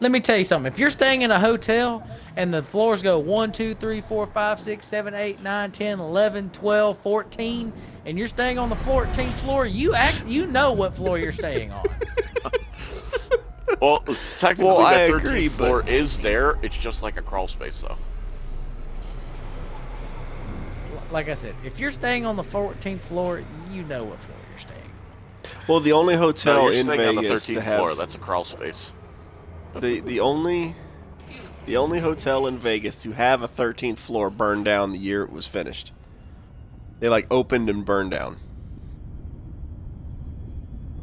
Let me tell you something. If you're staying in a hotel and the floors go 1, 2, 3, 4, 5, 6, 7, 8, 9, 10, 11, 12, 14, and you're staying on the 14th floor, you know what floor you're staying on. Well, technically, Well, I the 13th agree, floor but- is there. It's just like a crawl space, though. Like I said, if you're staying on the 14th floor, you know what floor you're staying. Well, the only No, hotel you're in staying on the Vegas 13th to have floor. That's a crawl space. the only hotel in Vegas to have a 13th floor burned down the year it was finished. They opened and burned down.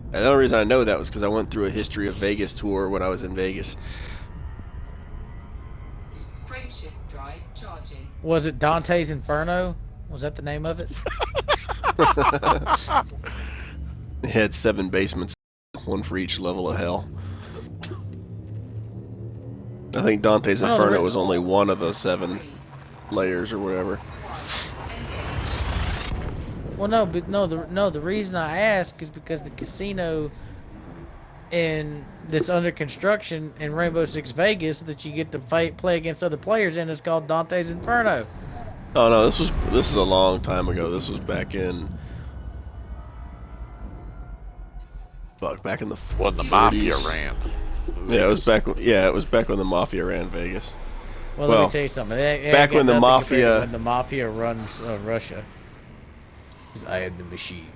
And the only reason I know that was because I went through a history of Vegas tour when I was in Vegas. Frameshift drive charging. Was it Dante's Inferno? Was that the name of it? It had 7 basements, one for each level of hell. I think Dante's Oh, Inferno really? was only one of those 7 layers or whatever. Well, no, but the reason I ask is because the casino that's under construction in Rainbow Six Vegas that you get to play against other players in is called Dante's Inferno. Oh no, this is a long time ago. This was back in back in the 40s. When the mafia ran. Yeah, it was back. It was back when the mafia ran Vegas. Well, let me tell you something. Back when the mafia runs Russia, 'cause I am the machine.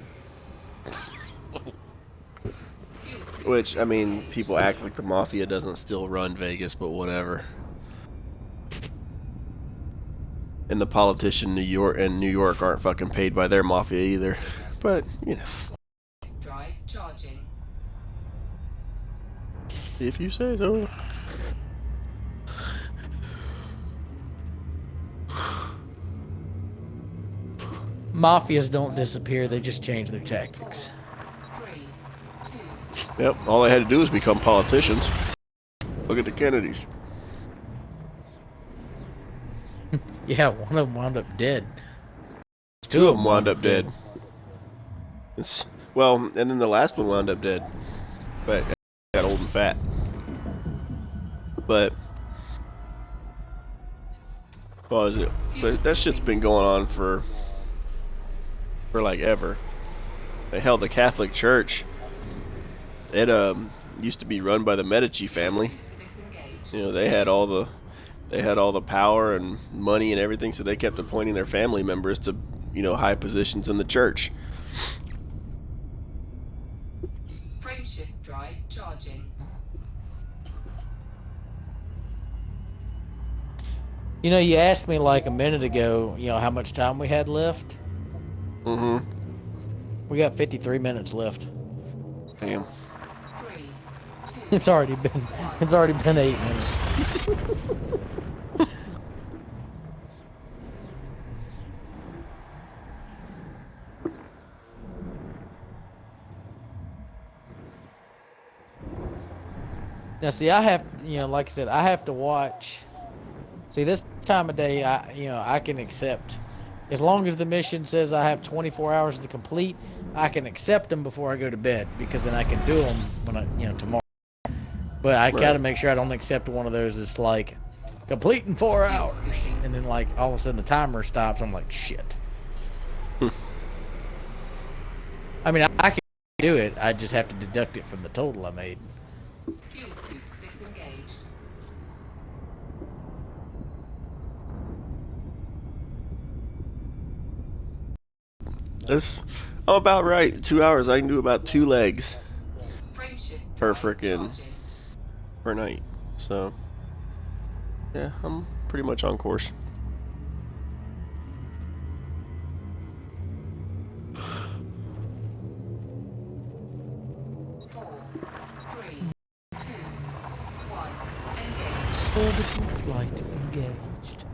Which, I mean, people act like the mafia doesn't still run Vegas, but whatever. And the politician New York aren't fucking paid by their mafia either. But, you know. Drive charging. If you say so. Mafias don't disappear, they just change their tactics. 3, 2, Yep, all they had to do was become politicians. Look at the Kennedys. Yeah, one of them wound up dead. Two of them wound up dead. Well, and then the last one wound up dead. But got old and fat. But what was it? That shit's been going on for like ever. Hell, the Catholic Church, it used to be run by the Medici family. disengage. You know, they had all the power and money and everything, so they kept appointing their family members to, you know, high positions in the church. Frameshift drive charging. You know, you asked me like a minute ago, you know, how much time we had left. Mm-hmm. We got 53 minutes left. Damn. 3, 2, It's already been 8 minutes. Now, see, I have, you know, like I said, I have to watch. See, this time of day, I can accept. As long as the mission says I have 24 hours to complete, I can accept them before I go to bed, because then I can do them when tomorrow. But I gotta make sure I don't accept one of those that's like, complete in 4 hours. And then like all of a sudden the timer stops. I'm like, shit. I mean, I can do it. I just have to deduct it from the total I made. fuel scoop disengaged. I'm about right. 2 hours. I can do about 2 legs Frameshift per drive frickin' charging. per night. So, yeah, I'm pretty much on course. Four, 3, 2, 1. Engage. Orbital flight engaged.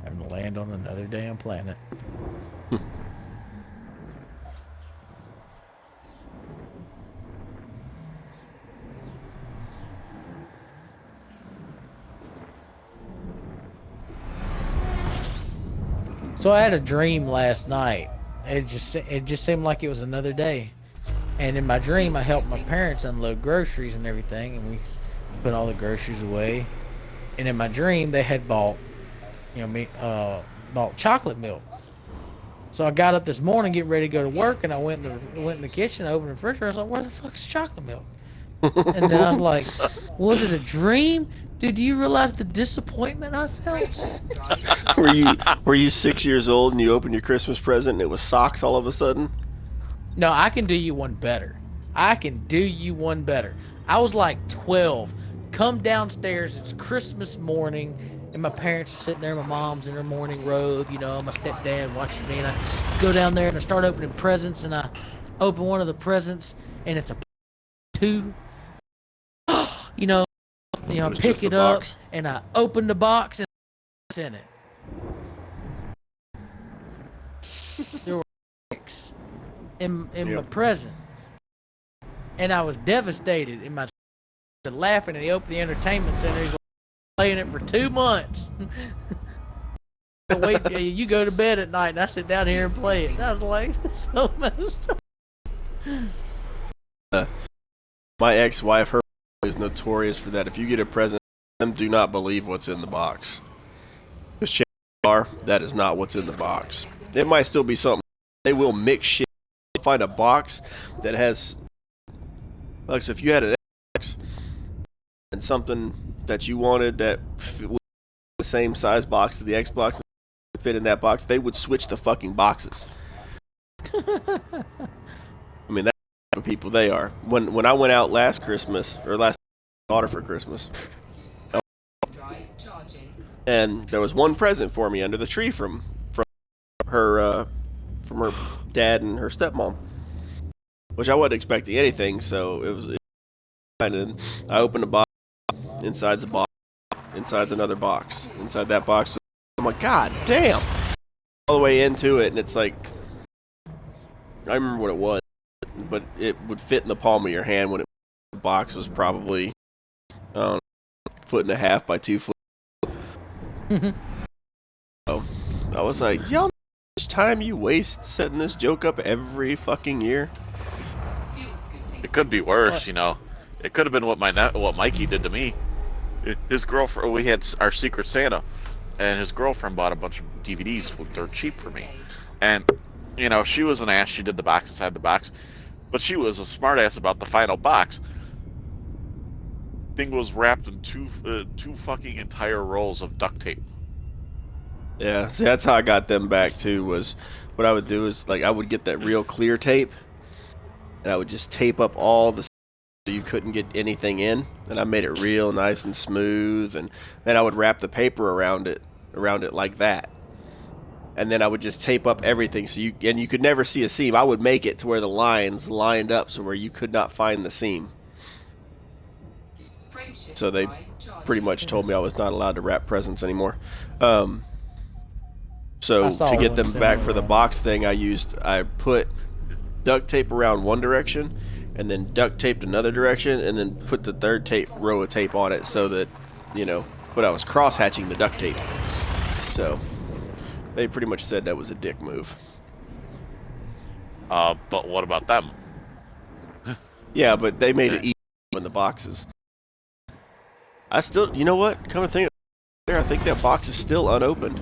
Having to land on another damn planet. So I had a dream last night. It just seemed like it was another day. And in my dream, I helped my parents unload groceries and everything, and we put all the groceries away. And in my dream, they had bought chocolate milk. So I got up this morning, getting ready to go to work, and I went in the kitchen, opened the refrigerator. I was like, "Where the fuck is chocolate milk?" And then I was like, "Was it a dream? Dude, do you realize the disappointment I felt?" Frameshift drive Were you 6 years old and you opened your Christmas present and it was socks all of a sudden? No, I can do you one better. I was like 12. Come downstairs. It's Christmas morning, and my parents are sitting there. My mom's in her morning robe. You know, my stepdad watching me, and I go down there and I start opening presents, and I open one of the presents, and it's a 2. You know, I was pick just it the up, box. and I open the box, and it's in it. There were 6 in my present. And I was devastated. And my laughing, and he opened the entertainment center. He's like, playing it for 2 months. Wait, you go to bed at night, and I sit down here and play it. And I was like, that's so messed up. My ex-wife, her is notorious for that. If you get a present, them do not believe what's in the box. Because chances are, that is not what's in the box. It might still be something. They will mix shit. Find a box that has, like, so if you had an Xbox and something that you wanted that was the same size box as the Xbox fit in that box, they would switch the fucking boxes. I mean, that's the type of people they are. When I went out last Christmas, or last daughter for Christmas, Drive charging. and there was one present for me under the tree from her dad and her stepmom, which I wasn't expecting anything. So it was kind of. I opened a box. Inside's a box. Inside's another box. Inside that box, I'm like, God damn! All the way into it, and it's like, I remember what it was, but it would fit in the palm of your hand when the box was probably, I don't know, 1.5 by 2 foot. So I was like, y'all know how much time you waste setting this joke up every fucking year? Fuel scooping. It could be worse, you know. It could have been what Mikey did to me. His girlfriend, we had our Secret Santa, and his girlfriend bought a bunch of DVDs for dirt cheap for me. And, you know, she was an ass. She did the box inside the box. But she was a smart ass about the final box. Thing was wrapped in two fucking entire rolls of duct tape. Yeah, see, that's how I got them back too. Was what I would do is, like, I would get that real clear tape, and I would just tape up all the so you couldn't get anything in, and I made it real nice and smooth, and then I would wrap the paper around it like that, and then I would just tape up everything so you could never see a seam. I would make it to where the lines lined up so where you could not find the seam. Frameshift So they drive charging. pretty much told me I was not allowed to wrap presents anymore. I So saw to get one them back similar for the one. box thing, I put duct tape around one direction, and then duct taped another direction, and then put the third row of tape on it so that, you know, but I was cross hatching the duct tape. So they pretty much said that was a dick move. But what about them? Yeah, but they made it easy in the boxes. I still, you know what? Come to think of it, I think that box is still unopened.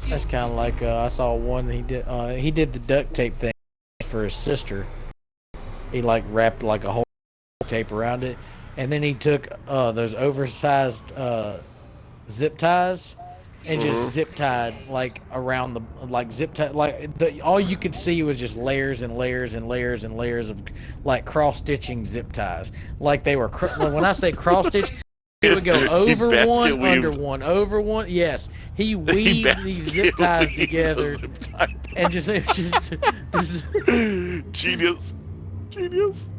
That's kind of like I saw one he did the duct tape thing for his sister. He like wrapped like a whole tape around it, and then he took those oversized zip ties and just zip tied like around the zip tie, all you could see was just layers and layers and layers and layers of like cross stitching zip ties. Like they were when I say cross stitch. He would go over basket one, weaved. under one, over one. Yes, he weaved these zip ties weaved together, the zip tie and just Genius. Genius.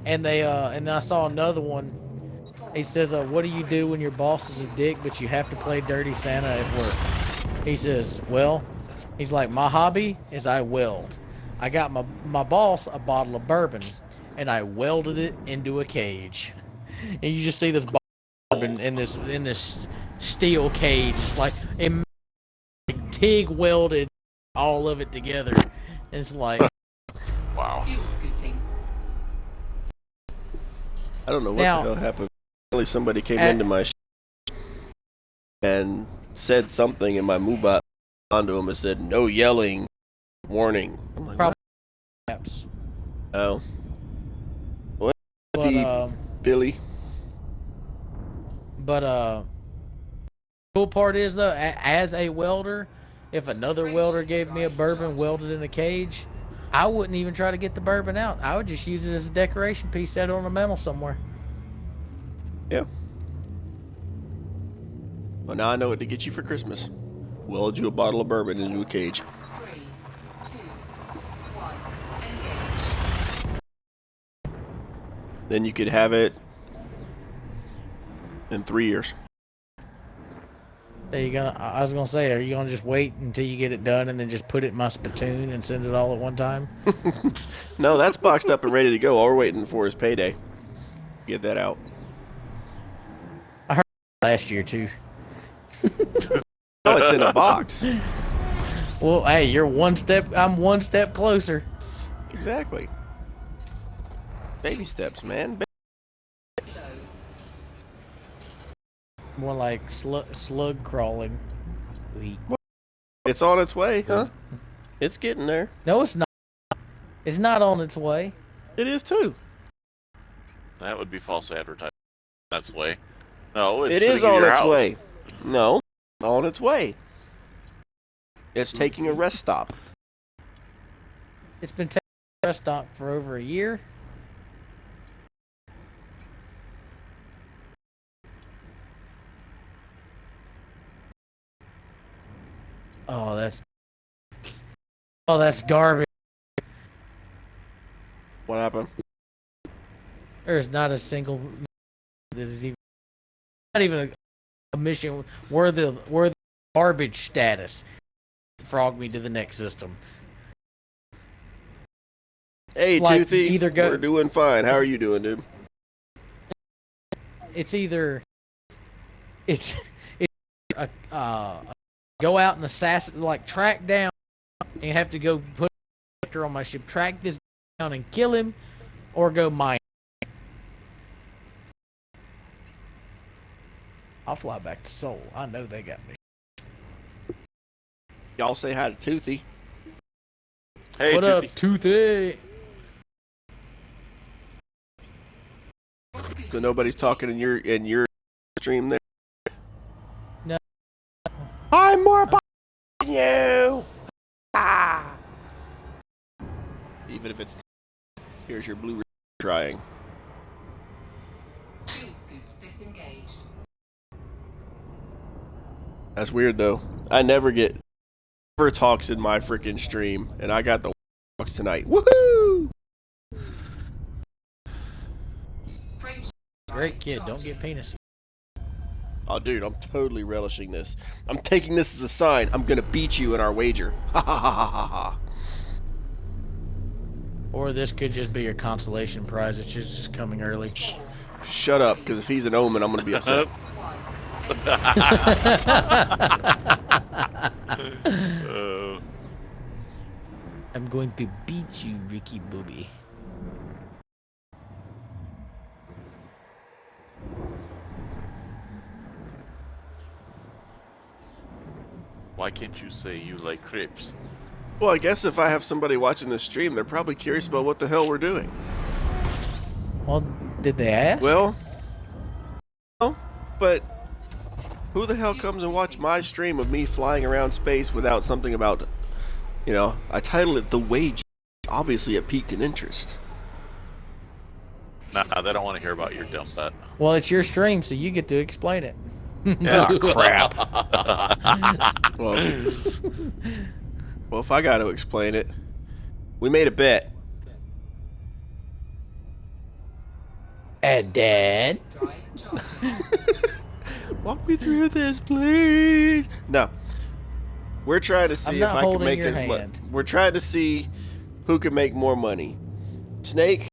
and then I saw another one. He says, "What do you do when your boss is a dick, but you have to play dirty Santa at work?" He says, "Well," he's like, "my hobby is I weld. I got my boss a bottle of bourbon, and I welded it into a cage." And you just see this in this steel cage, it's like TIG welded all of it together. It's like, Wow. Fuel scooping. I don't know what Now- the hell happened. Apparently somebody came into my and said something in my Moobot onto him and said, "No yelling, warning." I'm like, Probably- what? perhaps. Oh. What? But Billy? cool part is though, as a welder, if another welder gave me a bourbon welded in a cage, I wouldn't even try to get the bourbon out. I would just use it as a decoration piece, set it on a mantle somewhere. Yeah. Well, now I know what to get you for Christmas. Weld you a bottle of bourbon into a cage. 3, 2, 1, engage. Then you could have it in 3 years. Are you gonna? I was gonna say, are you gonna just wait until you get it done and then just put it in my spittoon and send it all at one time? No, that's boxed up and ready to go. All we're waiting for is payday. Get that out. Last year too. Oh, it's in a box. Well, hey, you're one step. I'm one step closer. Exactly. Baby steps, man. More like slug crawling. Wait. It's on its way, huh? It's getting there. No, it's not. It's not on its way. It is too. That would be false advertising. That's the way. No, it's It is sitting in on your its house. way. No, on its way. It's taking a rest stop. It's been taking a rest stop for over a year. Oh, that's garbage. What happened? There's not a single that is even not even a mission worthy garbage status. Frog me to the next system. Hey, It's like Toothy. either go- We're doing fine. How are you doing, dude? It's either go out and assassin, like track down, and you have to go put a character on my ship, track this down and kill him, or go mine. I'll fly back to Seoul. I know they got me. Y'all say hi to Toothy. Hey, What Toothy. up, Toothy? So nobody's talking in your stream there. No. I'm more than you. Ah. Even if it's here's your blue trying. Fuel scoop disengaged. That's weird though. I never talks in my freaking stream, and I got the talks tonight. Woohoo! Great kid. Don't get penis. Oh, dude, I'm totally relishing this. I'm taking this as a sign. I'm gonna beat you in our wager. Ha ha ha ha ha ha. Or this could just be your consolation prize. It's just coming early. Shut up, because if he's an omen, I'm gonna be upset. I'm going to beat you, Ricky Booby. Why can't you say you like crepes? Well, I guess if I have somebody watching this stream, they're probably curious about what the hell we're doing. Well, did they ask? Well, no, but who the hell comes and watch my stream of me flying around space without something about, you know, I titled it The Wage. Obviously, it piqued an interest. Nah, they don't want to hear about your dumb butt. Well, it's your stream, so you get to explain it. Ah, crap. Well, if I got to explain it, we made a bet. Dad. Drive charter. Walk me through this, please. No. We're trying to see I'm if not I can holding make your as much. hand. We're trying to see who can make more money. Snake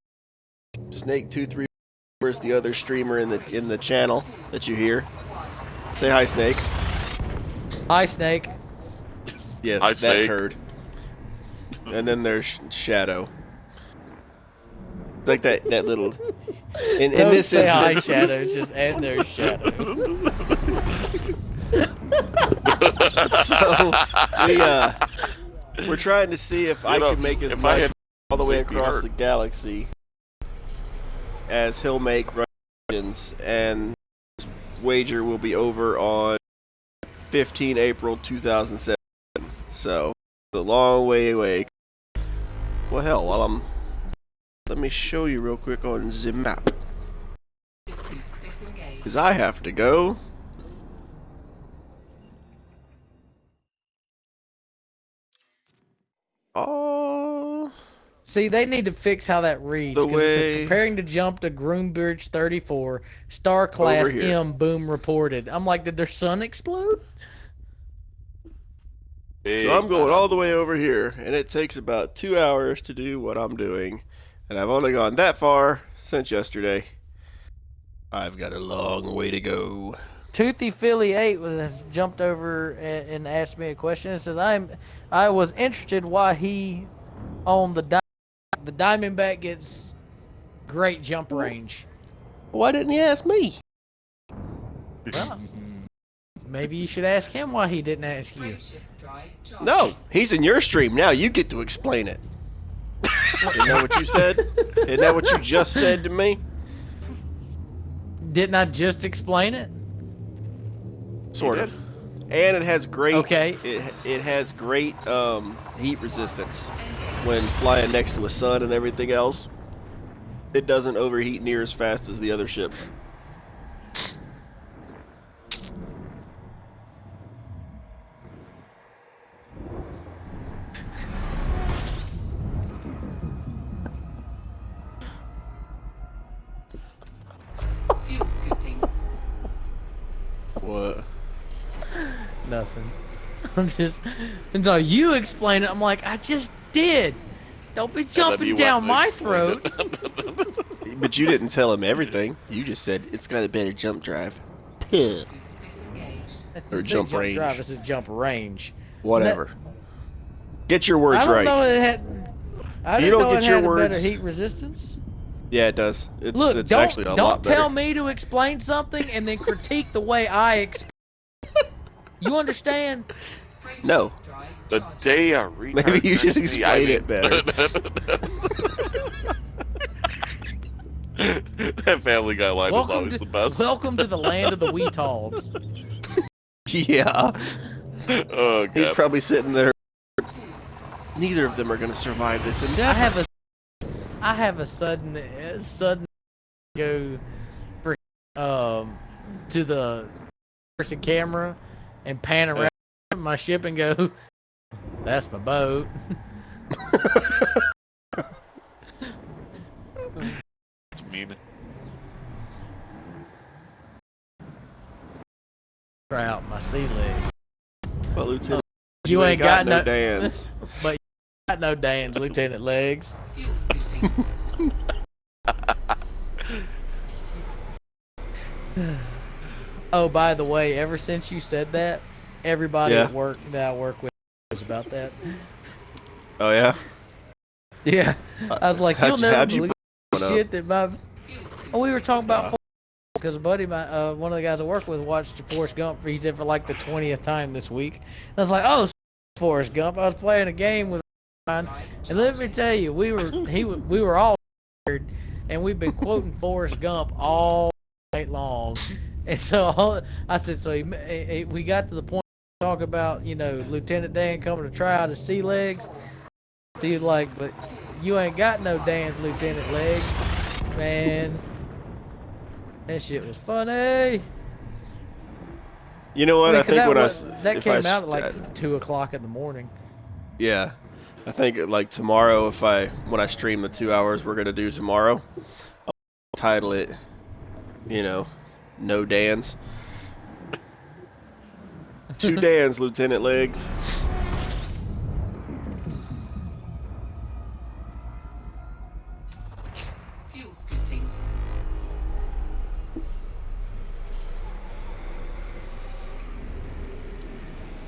23 is the other streamer in the channel that you hear. Say hi, Snake. Hi, Snake. Yes, Hi, that Snake. turd. And then there's Shadow. It's like that little. In Don't this say hi, instance, Shadows. Just add their shadow. so we're trying to see if I know, can make as if I much had all the way Snake, we across heard. the galaxy as he'll make Russians, and this wager will be over on 15 April 2007. So it's a long way away. Well, hell, let me show you real quick on the map, Fuel scoop disengaged. because I have to go. Oh, See, they need to fix how that reads. The Because it says way- comparing to jump to Groombridge 34, Star Class Over here. M boom reported. I'm like, did their sun explode? So I'm going all the way over here, and it takes about 2 hours to do what I'm doing, and I've only gone that far since yesterday. I've got a long way to go. Toothy Philly 8 has jumped over and asked me a question. It says, I was interested why he on the Diamondback gets great jump range. Why didn't you ask me? Well, maybe you should ask him why he didn't ask you. Frameshift drive charged. No, he's in your stream now. You get to explain it. Isn't that what you said? Isn't that what you just said to me? Didn't I just explain it? Sort of. And it has great. Okay. It has great heat resistance when flying next to a sun and everything else. It doesn't overheat near as fast as the other ships. Fuel scooping. What? Nothing. I'm just. No, you explain it. I'm like, I just did. Don't be jumping down my throat. But you didn't tell him everything. You just said it's got a better jump drive. Puh. Scoop disengaged. That's Or the jump thing, range. Drive. This is jump range. Whatever. Get your words I don't right. know it had. I You didn't don't know get it your had a better words- heat resistance. Yeah, it does. It's Look, it's don't actually a lot better. tell me to explain something and then critique the way I explain. You understand? Frameshift No. drive The charged. day a retard Maybe you should texts me, I explain it better. That Family Guy line was Welcome always to the best. welcome to the land of the Weetalds. Yeah. Oh He's god. probably sitting there. Neither of them are going to survive this I endeavor. have a sudden go for to the person camera and pan around my ship and go, that's my boat. It's mean. Try out my sea leg. Well, Lieutenant, You ain't got no no Dans. got no Dan's, Lieutenant Legs. Fuel scooping. Oh, by the way, ever since you said that, everybody Yeah. at work that I work with knows about that. Oh, yeah? Yeah, I was like, you'll How'd never you believe put the one up? shit that my. Fuel scooping. Oh, we were talking about because a buddy, of mine, one of the guys I work with, watched Forrest Gump. He said for like the 20th time this week. And I was like, oh, Forrest Gump. I was playing a game with mine, Drive and let me tell you, we were all scared, and we've been quoting Forrest Gump all night long. And so I said, so we got to the point to talk about, Lieutenant Dan coming to try out his sea legs. He's like, but you ain't got no Dan's Lieutenant Legs, man. That shit was funny. You know what? I think that when that if came I out s- at like 2 o'clock in the morning. Yeah. I think like tomorrow, when I stream the 2 hours we're going to do tomorrow, I'll title it, No Dans. 2 Dans, Lieutenant Legs. Fuel scooping.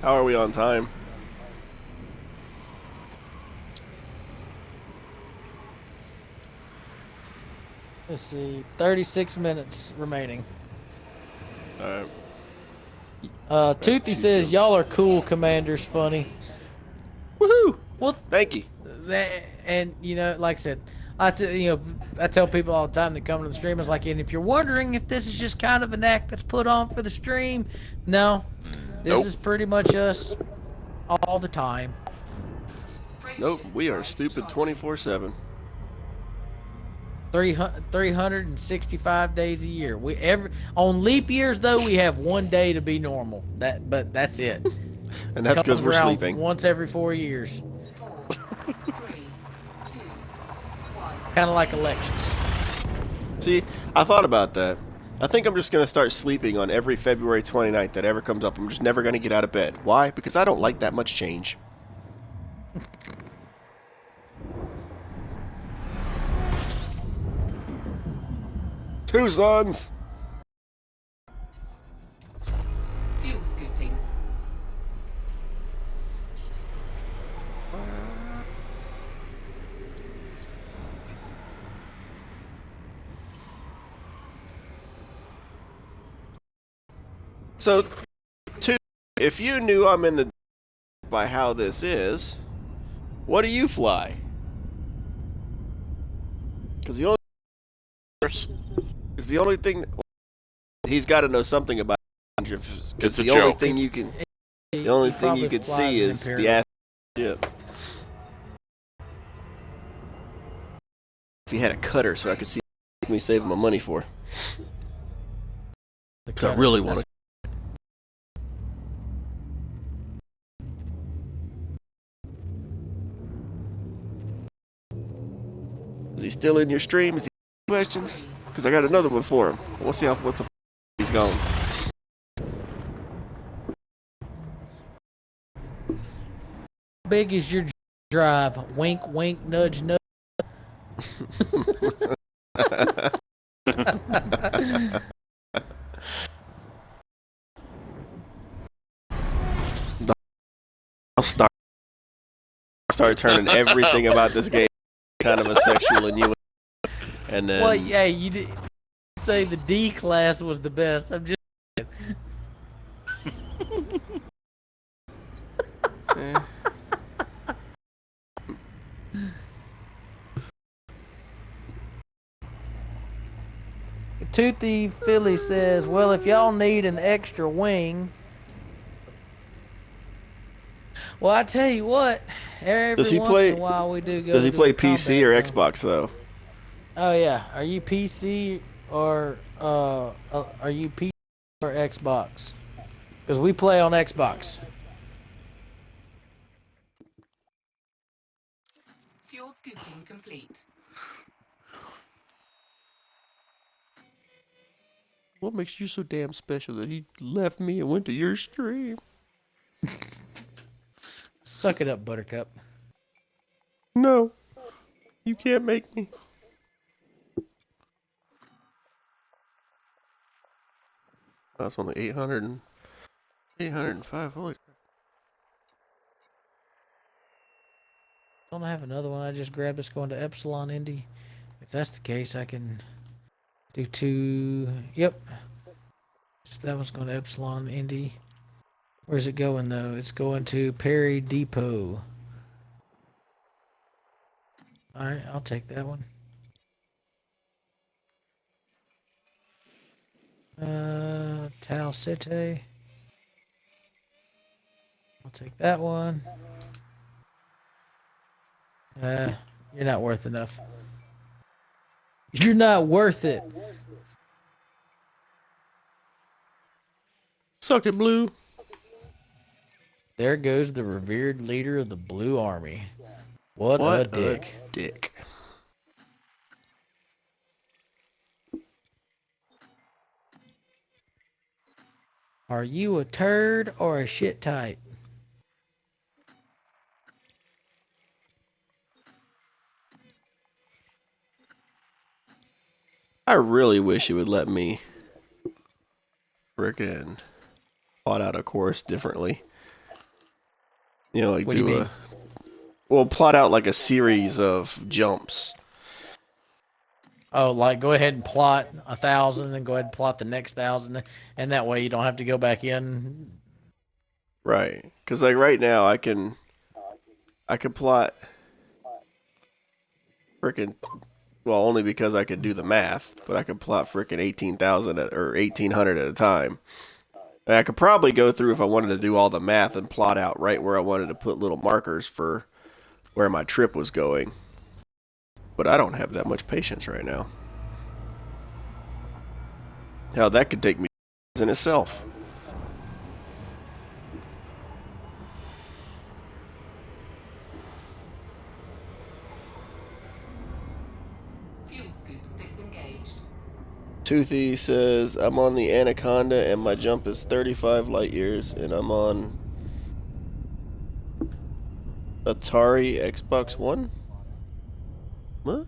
How are we on time? Let's see, 36 minutes remaining. All right. Toothy says, y'all are cool, Commanders, funny. Woohoo! Well, Thank you. and like I said, I tell people all the time that come to the stream, it's like, and if you're wondering if this is just kind of an act that's put on for the stream, no, this Nope. is pretty much us all the time. Nope, we are stupid 24/7. 365 days a year. On leap years though, we have one day to be normal. But that's it. And that's because Comes we're around sleeping. once every 4 years. 4, 3, 2, Kind of like elections. See, I thought about that. I think I'm just going to start sleeping on every February 29th that ever comes up. I'm just never going to get out of bed. Why? Because I don't like that much change. Two sons! Fuel scooping. So, two, if you knew I'm in the by how this is, what do you fly? Because the only thing he's got to know something about. Because It's a the only joke. thing you can, He the only thing probably you could flies see an is the Imperial. ass ship. If he had a cutter, so I could see me saving my money for. The 'Cause I cutter. really want to. Is he still in your stream? Is he questions? Because I got another one for him. We'll see what the he's gone. How big is your drive? Wink, wink, nudge, nudge. I'll start turning everything about this game kind of a sexual innuendo, and then Well, yeah, you did say the D class was the best. I'm just. eh. Toothy Philly says, "Well, if y'all need an extra wing, well, I tell you what. Every Does he once play- in a while we do go. does he to play a PC or combat zone. Xbox though? Oh yeah, are you PC or are you PC or Xbox? Because we play on Xbox. Fuel scooping complete. What makes you so damn special that he left me and went to your stream? Suck it up, Buttercup. No, you can't make me. That's only 805. Holy. Don't I have another one I just grabbed that's going to Epsilon Indy? If that's the case, I can do two. Yep. So that one's going to Epsilon Indy. Where's it going though? It's going to Perry Depot. Alright, I'll take that one. Tau Cete. I'll take that one. You're not worth enough. You're not worth it. Suck it, Blue. There goes the revered leader of the Blue Army. What a dick. Dick. Are you a turd or a shit type? I really wish it would let me frickin' plot out a course differently. You know, like What do you do mean? a well, plot out like a series of jumps. Oh, like go ahead and plot 1,000 and go ahead and plot the next 1,000, and that way you don't have to go back in. Right. Cuz like right now I can plot frickin' well, only because I can do the math, but I could plot frickin' 18,000 or 1,800 at a time. And I could probably go through if I wanted to do all the math and plot out right where I wanted to put little markers for where my trip was going. But I don't have that much patience right now. Hell, that could take me in itself. Fuel scoop disengaged. Toothy says, I'm on the Anaconda and my jump is 35 light years, and I'm on Atari Xbox One? What?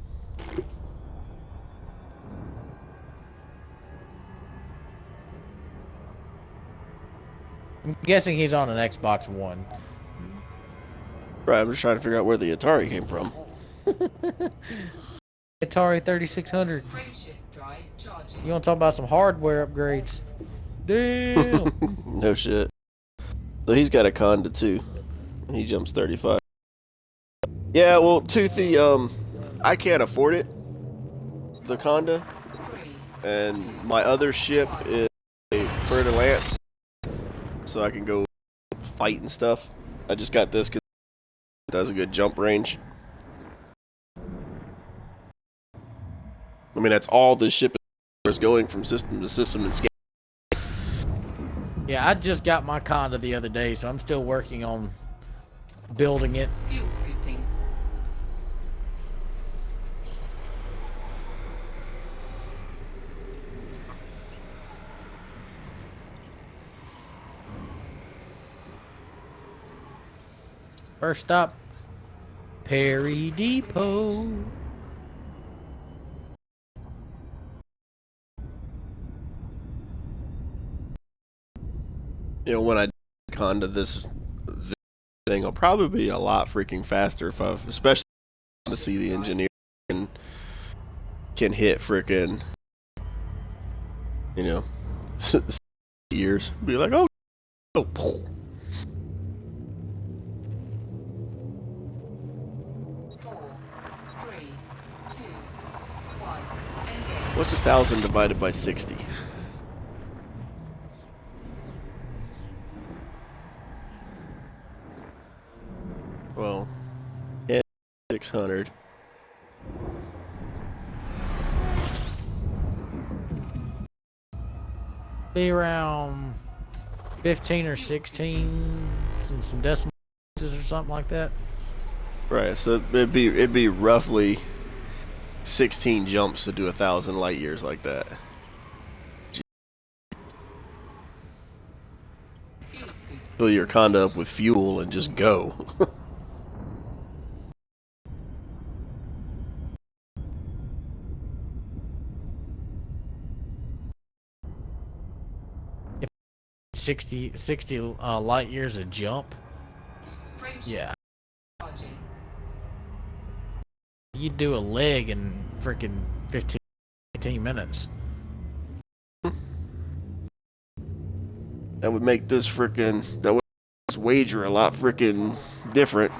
I'm guessing he's on an Xbox One. Right, I'm just trying to figure out where the Atari came from. Atari 3600. Frameshift drive charging. You want to talk about some hardware upgrades? Damn. No shit. So he's got a Conda too. He jumps 35. Yeah, well, Toothy, I can't afford it. The Conda. 3, And my other ship is a Fer de Lance. So I can go fight and stuff. I just got this because it has a good jump range. I mean, that's all this ship is going from system to system and scale. Yeah, I just got my Conda the other day, so I'm still working on building it. fuel scooping. First stop, Perry Depot. You know, when I Conda this thing will probably be a lot freaking faster if I, especially to see the engineer can hit freaking, you know, years. Be like, oh, oh. 4, 3, 2, 1. Engage. What's 1,000 divided by 60? Well, 600. Be around 15 or 16, some decimal places or something like that. Right, so it'd be roughly 16 jumps to do 1,000 light years like that. Fuel scoop. Fill your Conda up with fuel and just go. If 60 light years a jump, Frameshift yeah, charging. you do a leg in freaking 15, 18 minutes. That would make this freaking, that would make this wager a lot freaking different.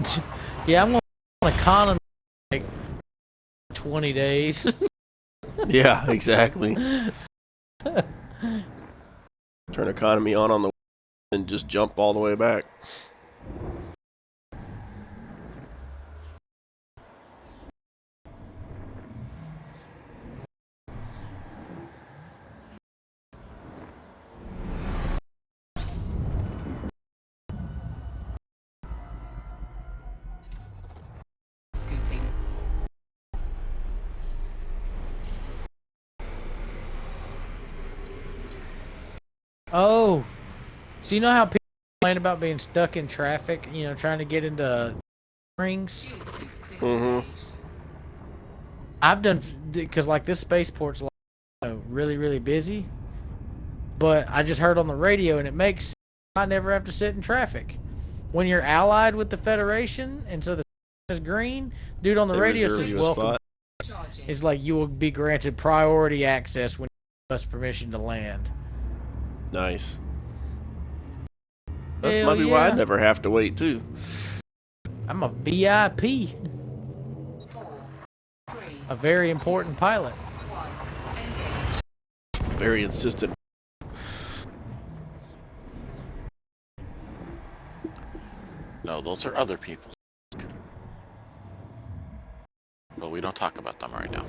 3, Yeah, I'm on economy like 20 days. Yeah, exactly. Turn economy on the and just jump all the way back. scooping. Oh, so you know how people complain about being stuck in traffic, you know, trying to get into rings? Fuel scoop Mm-hmm. disengaged. I've done, because like this spaceport's like, you know, really, really busy, but I just heard on the radio and it makes sense. I never have to sit in traffic. When you're allied with the Federation and so the is green, dude on the They radio reserve says, you a welcome. spot. Charging. It's like you will be granted priority access when you give us permission to land. Nice. That Hell might be why I yeah. never have to wait too. I'm a VIP, 4, 3, a very important pilot. 1. Engage. Very insistent. No, those are other people. But we don't talk about them right now.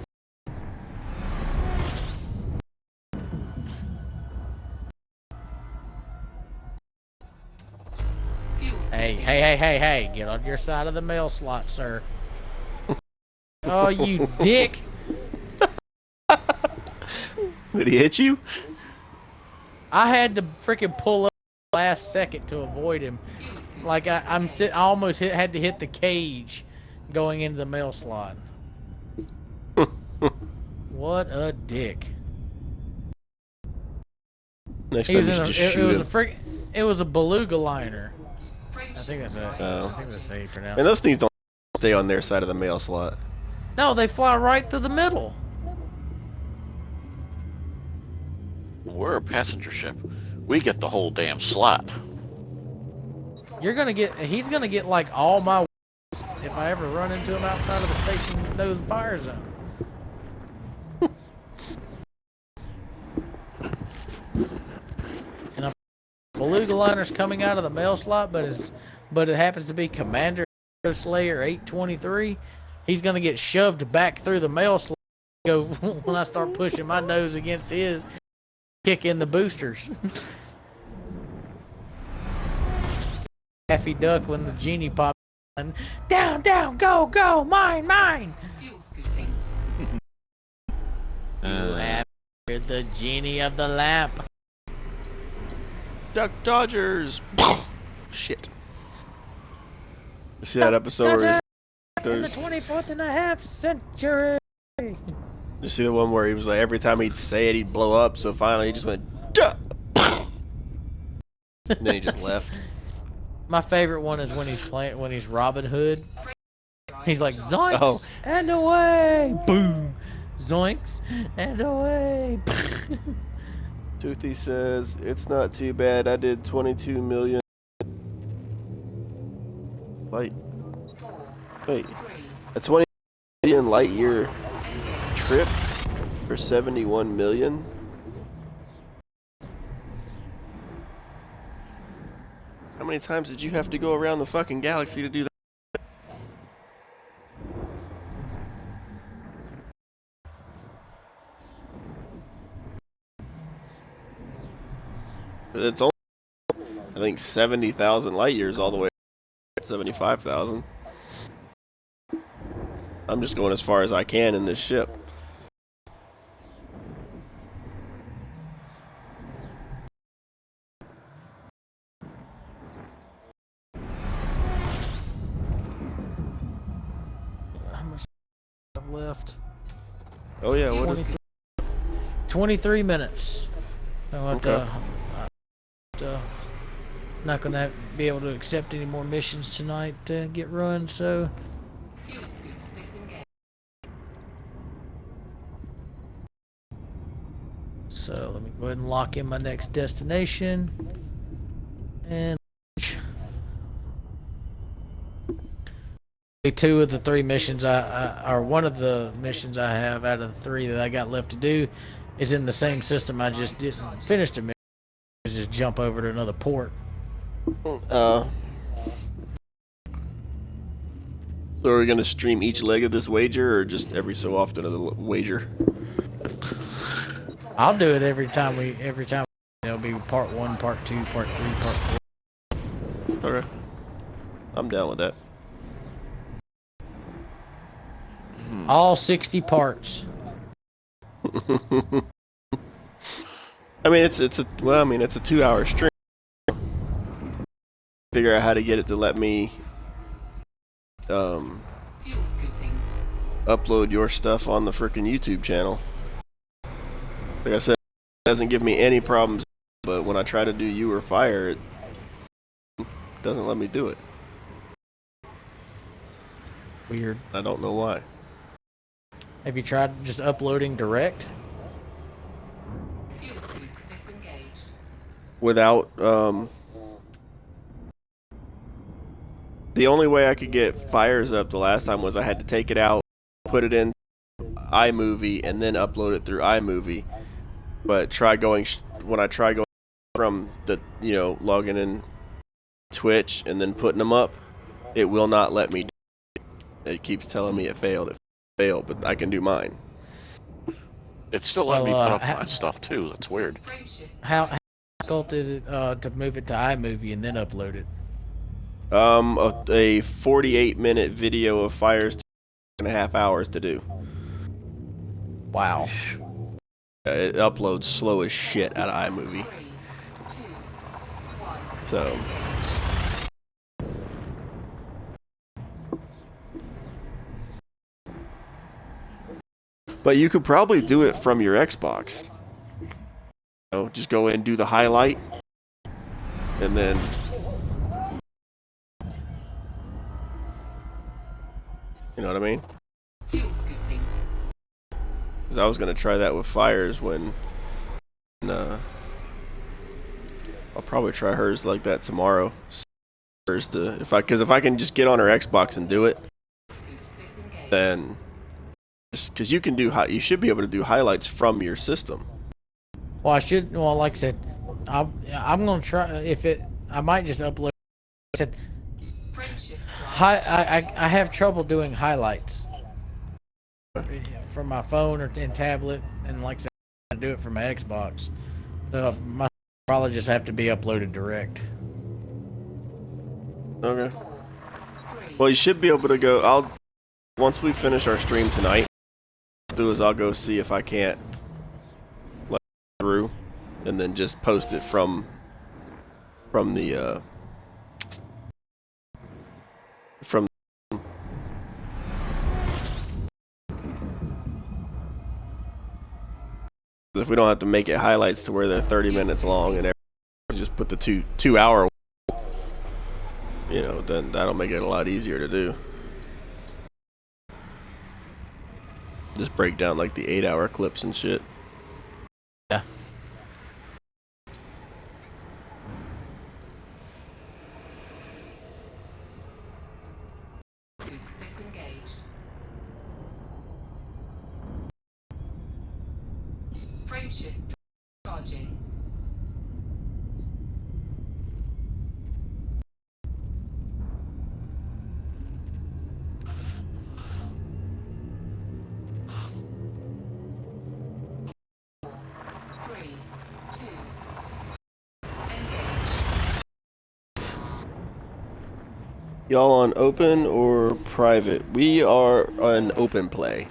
Fuel Hey, scooping. hey, hey, hey, hey, get on your side of the mail slot, sir. Oh, you dick! Did he hit you? I had to freaking pull up last second to avoid him. Like I almost had to hit the cage going into the mail slot. What a dick! Next He time was you in should a, just it was shoot a him. frick. It was a beluga liner. Frame I think shift. that's a, Oh. I think that's how you pronounce And it. those things don't stay on their side of the mail slot. No, they fly right through the middle. We're a passenger ship. We get the whole damn slot. He's gonna get like all my if I ever run into him outside of the station nose fire zone. And a beluga liner's coming out of the mail slot, but it happens to be Commander Slayer 823. He's gonna get shoved back through the mail slot. Go when I start pushing my nose against his, kick in the boosters. Daffy Duck when the genie pops in. Down, down, go, go, mine, mine. Fuel scooping. You have the genie of the lamp. Duck Dodgers! Shit. You see that episode where In the 24th and a half century. you see the one where he was like, every time he'd say it, he'd blow up, so finally he just went, duh! And then he just left. My favorite one is when he's Robin Hood. He's like, zoinks Oh. and away. Boom. Zoinks and away. Toothy says, it's not too bad. I did 22 million. Light. Wait. A 20 million light year trip for 71 million? How many times did you have to go around the fucking galaxy to do that? It's only, I think, 70,000 light years all the way to 75,000. I'm just going as far as I can in this ship. How much left? Oh yeah, what is 23 minutes. I'll have Okay. not gonna be able to accept any more missions tonight to get run, so Fuel scoop disengaged. let me go ahead and lock in my next destination. And two of the three missions or one of the missions I have out of the three that I got left to do is in the same system. I just didn't finish the mission. Just jump over to another port. So are we gonna stream each leg of this wager, or just every so often of the wager? I'll do it every time it'll be part 1, part 2, part 3, part 4. Okay, I'm down with that. All 60 parts. I mean, it's a 2-hour stream. Figure out how to get it to let me Fuel scooping. upload your stuff on the frickin' YouTube channel. Like I said, it doesn't give me any problems, but when I try to do you or fire, it doesn't let me do it. Weird. I don't know why. Have you tried just uploading direct? Fuel scoop disengaged. Without the only way I could get fires up the last time was I had to take it out, put it in iMovie, and then upload it through iMovie. But when I try going from the logging in Twitch and then putting them up, it will not let me do it. It keeps telling me it failed, but I can do mine. It still let me put Well, up my stuff too. That's weird. Frame shift. How difficult is it to move it to iMovie and then upload it? A 48-minute video of fires 6.5 hours to do. Wow. It uploads slow as shit out of iMovie. 3, 2, 1. So, but you could probably do it from your Xbox. Just go in and do the highlight, and then you know what I mean? Fuel scooping. Because I was gonna try that with Fires when I'll probably try hers like that tomorrow. Hers to if I can just get on her Xbox and do it, Scoop disengaged. then because you can do you should be able to do highlights from your system. Well, well, like I said, I'm gonna try. I might just upload. I said, Frameshift I have trouble doing highlights from my phone or in tablet, and like I said, I do it from my Xbox. So my probably just have to be uploaded direct. Okay. 4, 3, Well, you should be able to go. Once we finish our stream tonight, what I'll do is I'll go see if I can't let it through, and then just post it from the from. If we don't have to make it highlights to where they're 30 minutes long and just put the two hour, then that'll make it a lot easier to do. Just break down like the 8-hour clips and shit. Yeah. scoop disengaged. Frameshift charging. Three, two, engage. Y'all on open or private? We are on open play.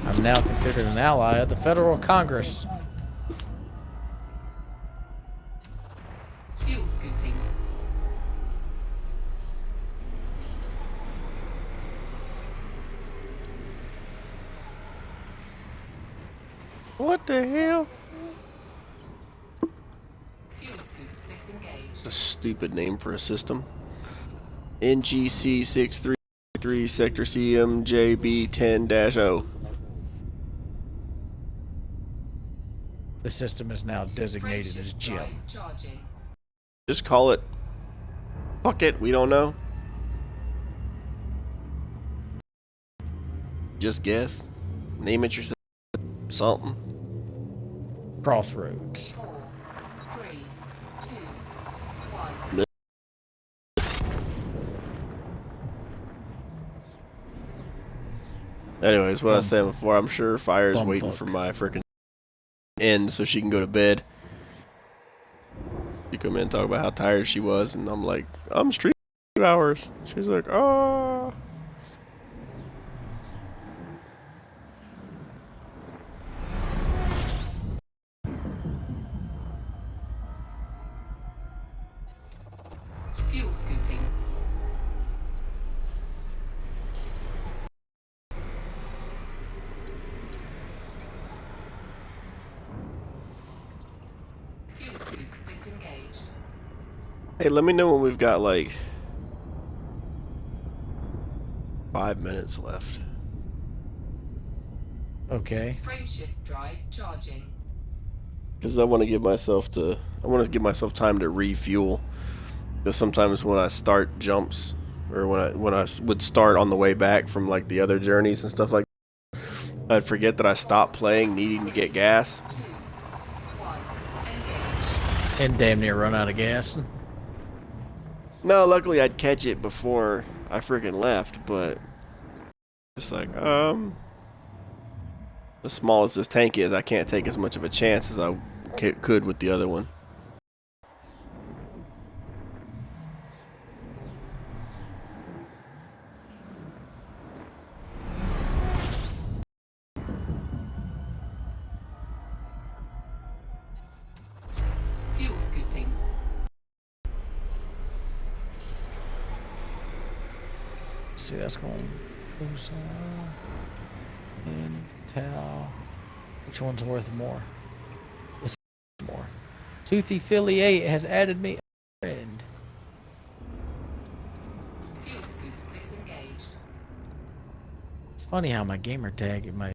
I'm now considered an ally of the Federal Congress. Fuel scooping. What the hell? Fuel scoop disengaged. It's a stupid name for a system. NGC 633 Sector CMJB 10-0. The system is now designated as Frameshift Jim. drive charging. Just call it. Fuck it, we don't know. Just guess. Name it yourself. Something. Crossroads. 4, 3, 2, 1. Anyways, what I was saying before, I'm sure Fire's Bum waiting fuck. for my frickin' end so she can go to bed. She come in and talk about how tired she was, and I'm like, I'm streaming 2 hours. She's like, ah. Fuel scooping. Fuel scoop disengaged. Hey, let me know when we've got like 5 minutes left. Okay. Frameshift drive charging. Because I want to give myself time to refuel. Because sometimes when I start jumps, or when I would start on the way back from like the other journeys and stuff like that, I'd forget that I stopped playing, needing to get gas. 2, 1. Engage. And damn near run out of gas. No, luckily I'd catch it before I freaking left, but Just like, as small as this tank is, I can't take as much of a chance as I could with the other one. Fuel scooping. See, that's going. Intel. Which one's worth more? This is more. Toothy Philly 8 has added me a friend. Fuel scoop disengaged. It's funny how my gamer tag and my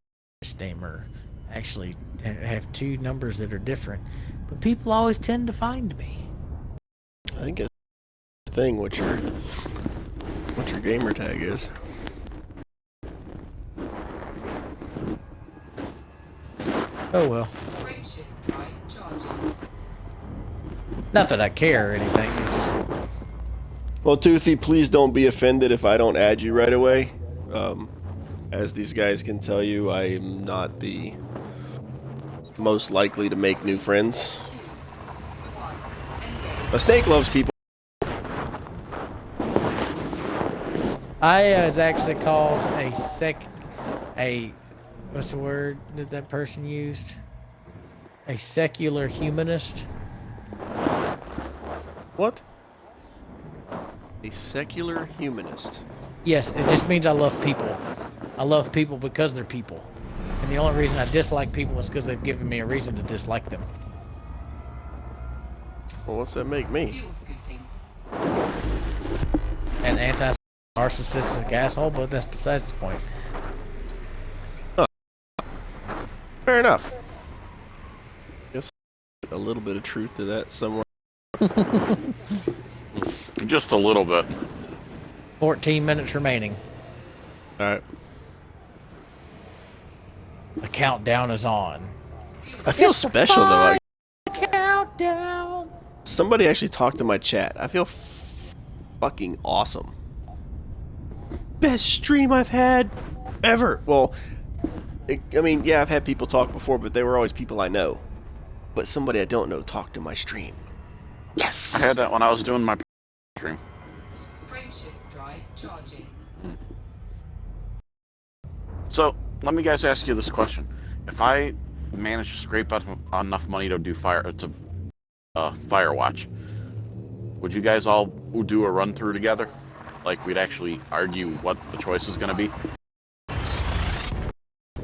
namer actually have two numbers that are different, but people always tend to find me. I think it's the thing what your gamer tag is. Oh well. Frameshift drive charging. Not that I care or anything. It's just, Well, Toothy, please don't be offended if I don't add you right away. As these guys can tell you, I am not the most likely to make new friends. 2, 1, engage. A snake loves people. I was actually called what's the word that that person used? A secular humanist. What? A secular humanist. Yes, it just means I love people. I love people because they're people. And the only reason I dislike people is because they've given me a reason to dislike them. Well, what's that make me? Fuel scooping. An anti-narcissistic asshole, but that's besides the point. Fair enough. Guess a little bit of truth to that somewhere. Just a little bit. 14 minutes remaining. Alright. The countdown is on. I feel special though. Countdown. Somebody actually talked to my chat. I feel fucking awesome. Best stream I've had ever. Well, I mean, yeah, I've had people talk before, but they were always people I know. But somebody I don't know talked to my stream. Yes! I had that when I was doing my stream. Frameshift drive charging. So, let me guys ask you this question. If I manage to scrape out enough money to do Firewatch, would you guys all do a run through together? Like we'd actually argue what the choice is going to be?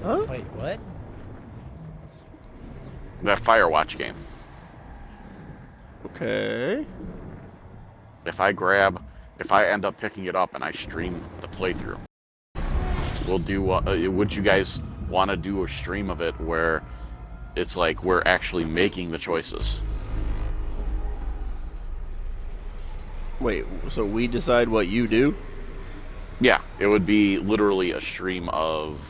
Huh? Wait, what? That Firewatch game. Okay. If I end up picking it up and I stream the playthrough, we'll do. Would you guys want to do a stream of it where it's like we're actually making the choices? Wait, so we decide what you do? Yeah, it would be literally a stream of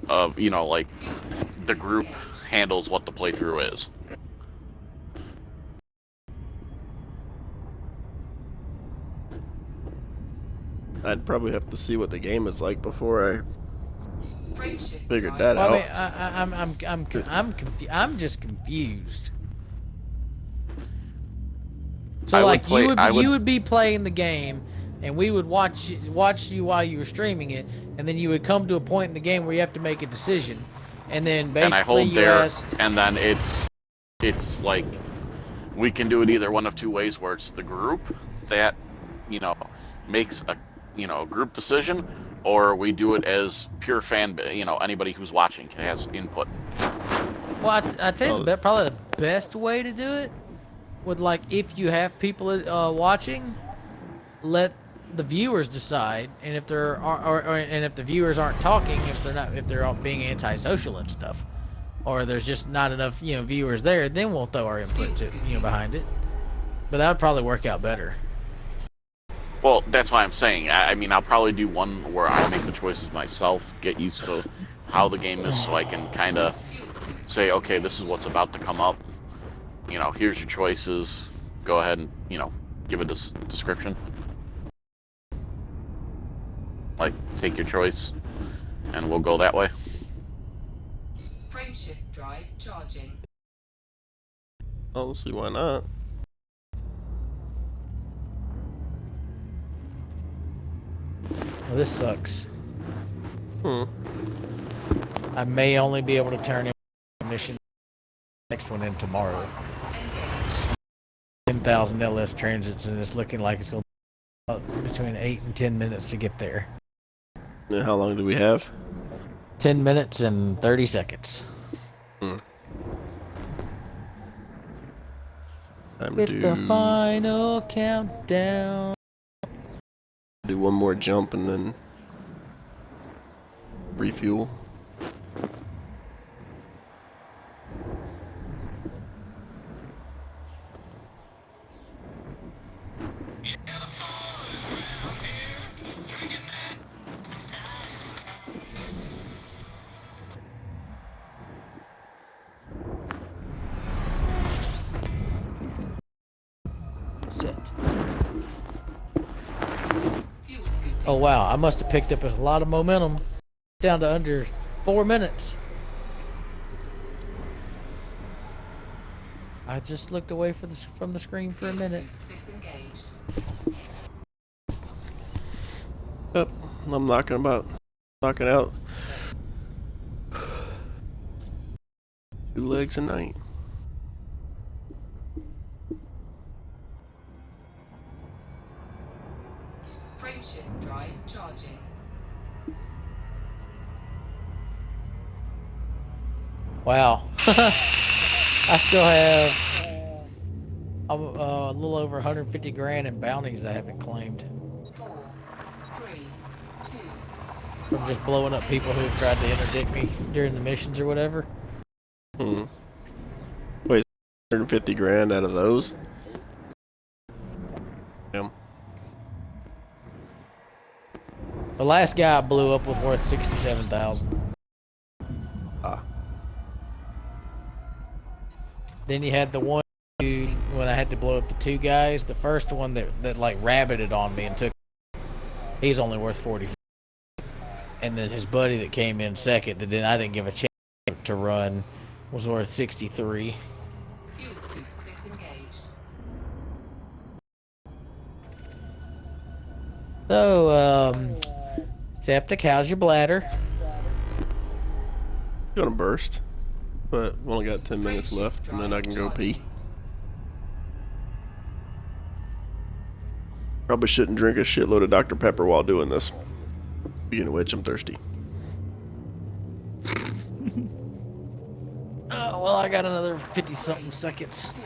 like the group handles what the playthrough is. I'd probably have to see what the game is like before I Frameshift figured drive. that Well, out. I'm just confused. I So would like play- you would be playing the game, and we would watch you while you were streaming it, and then you would come to a point in the game where you have to make a decision, and then And I basically hold you there, asked. and then it's like we can do it either one of two ways, where it's the group that makes a group decision, or we do it as pure fan. Anybody who's watching has input. Well, I'd say Oh. probably the best way to do it would, like, if you have people watching, let the viewers decide, and if there and if the viewers aren't talking, if they're all being antisocial and stuff, or there's just not enough viewers there, then we'll throw our input behind it. But that would probably work out better. Well, that's why I'm saying. I mean, I'll probably do one where I make the choices myself, get used to how the game is, so I can kind of say, okay, this is what's about to come up. Here's your choices. Go ahead and give a description. Like, take your choice, and we'll go that way. Frameshift drive charging. I don't see why not. Well, this sucks. Hmm. I may only be able to turn in mission next one in tomorrow. 10,000 LS transits, and it's looking like it's going to be between 8 and 10 minutes to get there. And how long do we have? 10 minutes and 30 seconds. Hmm. Time It's to the final countdown. do one more jump and then refuel. Set. Fuel scooping. Oh wow, I must have picked up a lot of momentum. Down to under 4 minutes. I just looked away from the screen for a Fuel minute. scoop disengaged. Yep, I'm knocking out 2 legs a night. Frameshift drive charging. Wow. I still have a little over 150 grand in bounties I haven't claimed 4, 3, 2. from just blowing up people who have tried to interdict me during the missions or whatever. Hmm. Wait, 150 grand out of those? Damn. The last guy I blew up was worth 67,000. Ah. Then you had the one dude when I had to blow up the 2 guys. The first one that like rabbited on me and took. He's only worth 40. And then his buddy that came in second that then I didn't give a chance to run was worth 63. Fuel scoop disengaged. So, Septic, how's your bladder? Gonna burst. But we only got 10 minutes left and then I can go pee. Probably shouldn't drink a shitload of Dr. Pepper while doing this. Speaking of which, I'm thirsty. Oh, well, I got another 50-something seconds.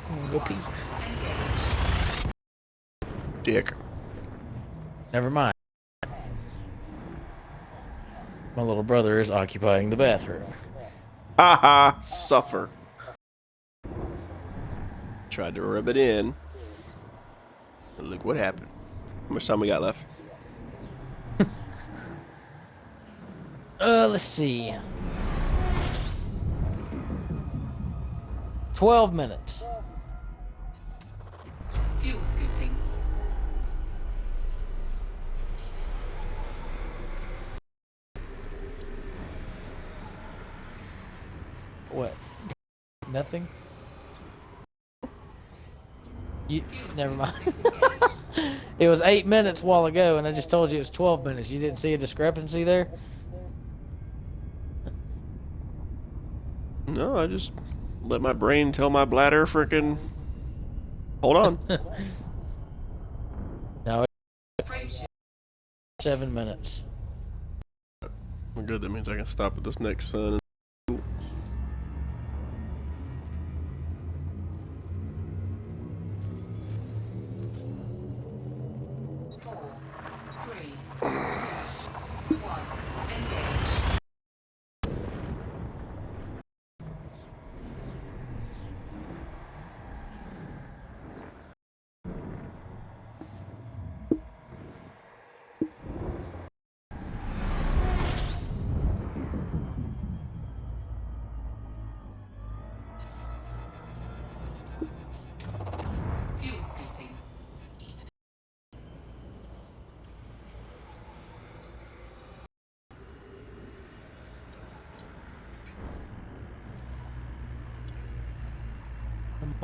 I'm gonna go pee. Dick. Never mind. My little brother is occupying the bathroom. Haha, suffer. Tried to rub it in. And look what happened. How much time we got left? Let's see. 12 minutes. Fuel scooping. What? Nothing? You, never mind. It was 8 minutes a while ago, and I just told you it was 12 minutes. You didn't see a discrepancy there? No, I just let my brain tell my bladder frickin' hold on. No, Frameshift 7 minutes. Well, good, that means I can stop at this next sun. 4, 3, 2, 1. Engage.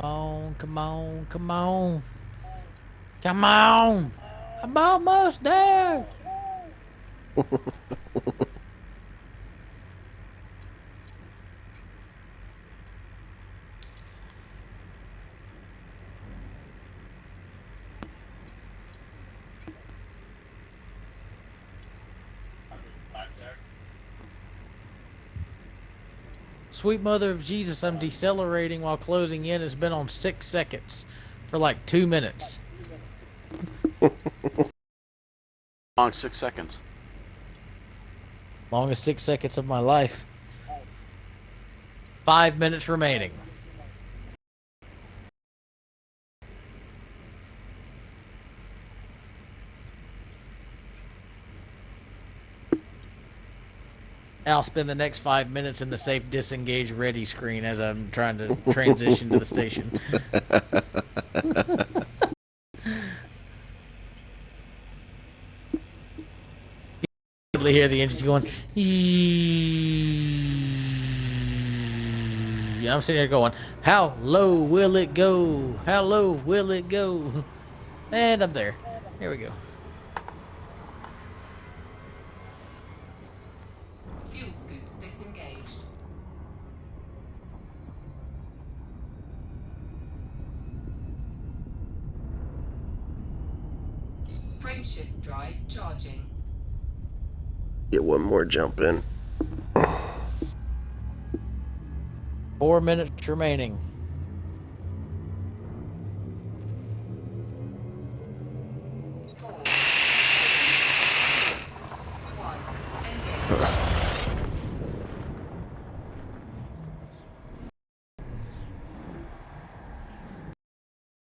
Come on, come on, come on. Come on! I'm almost there! Sweet mother of Jesus, I'm decelerating while closing in. It's been on 6 seconds for like 2 minutes. Long 6 seconds. Longest 6 seconds of my life. 5 minutes remaining. I'll spend the next 5 minutes in the safe disengage ready screen as I'm trying to transition to the station. You hear the engine going. I'm sitting here going, how low will it go? How low will it go? And I'm there. Here we go. Fuel scoop disengaged. Frameshift drive charging. Get one more jump in. 4 minutes remaining. Four. One. Engage.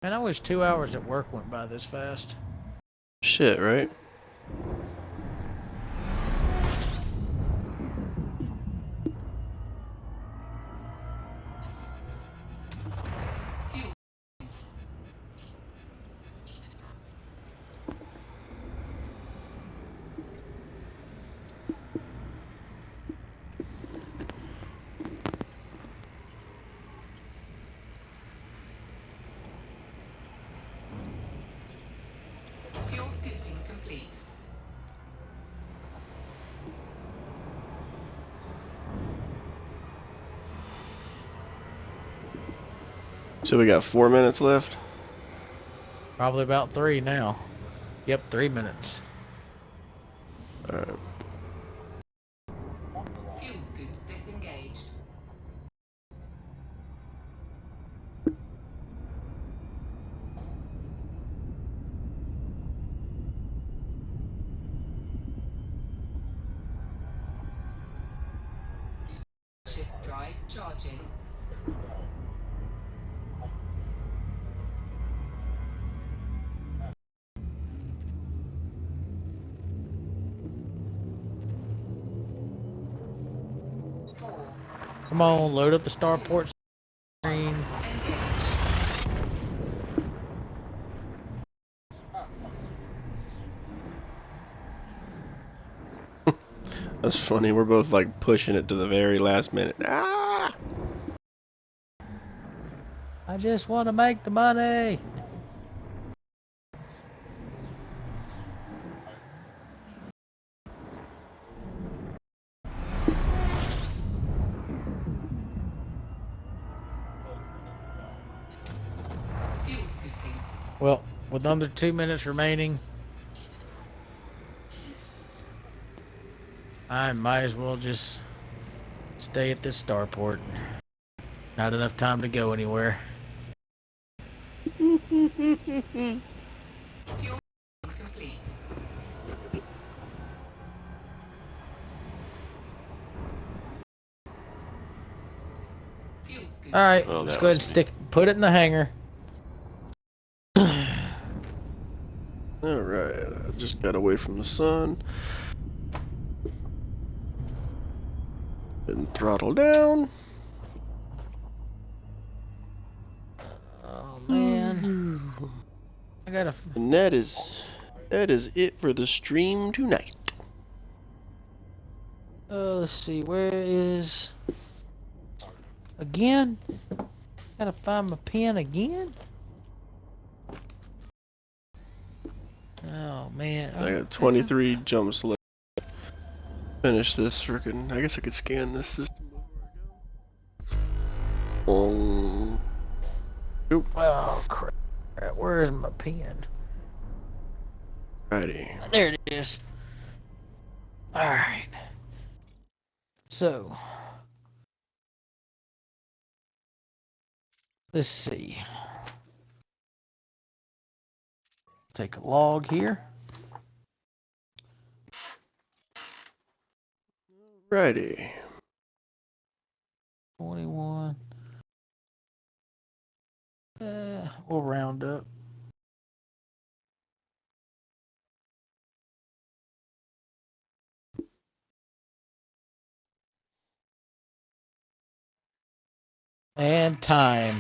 Man, I wish 2 hours at work went by this fast. Shit, right? Fuel. Fuel scooping complete. So we got 4 minutes left. Probably about 3 now. Yep, 3 minutes. All right. Fuel scoop disengaged. Shift drive charging. Four. Come on, load up the starport screen. Engage. That's funny. We're both like pushing it to the very last minute. Ah! I just want to make the money. Fuel scooping. Well, with under 2 minutes remaining, I might as well just stay at this starport. Not enough time to go anywhere. Fuel complete. Fuel scoop. All right, Well, let's that go ahead and was me. put it in the hangar. All right. I just got away from the sun. And throttle down. Oh man, I gotta. And that is it for the stream tonight. Let's see, where is again? Gotta find my pen again. Oh man. I got 23 jumps left. Finish this freaking. I guess I could scan this system before I go. Oh crap! Where's my pen? Alrighty. There it is. All right. So let's see. Take a log here. Righty. 21. We'll round up. And time.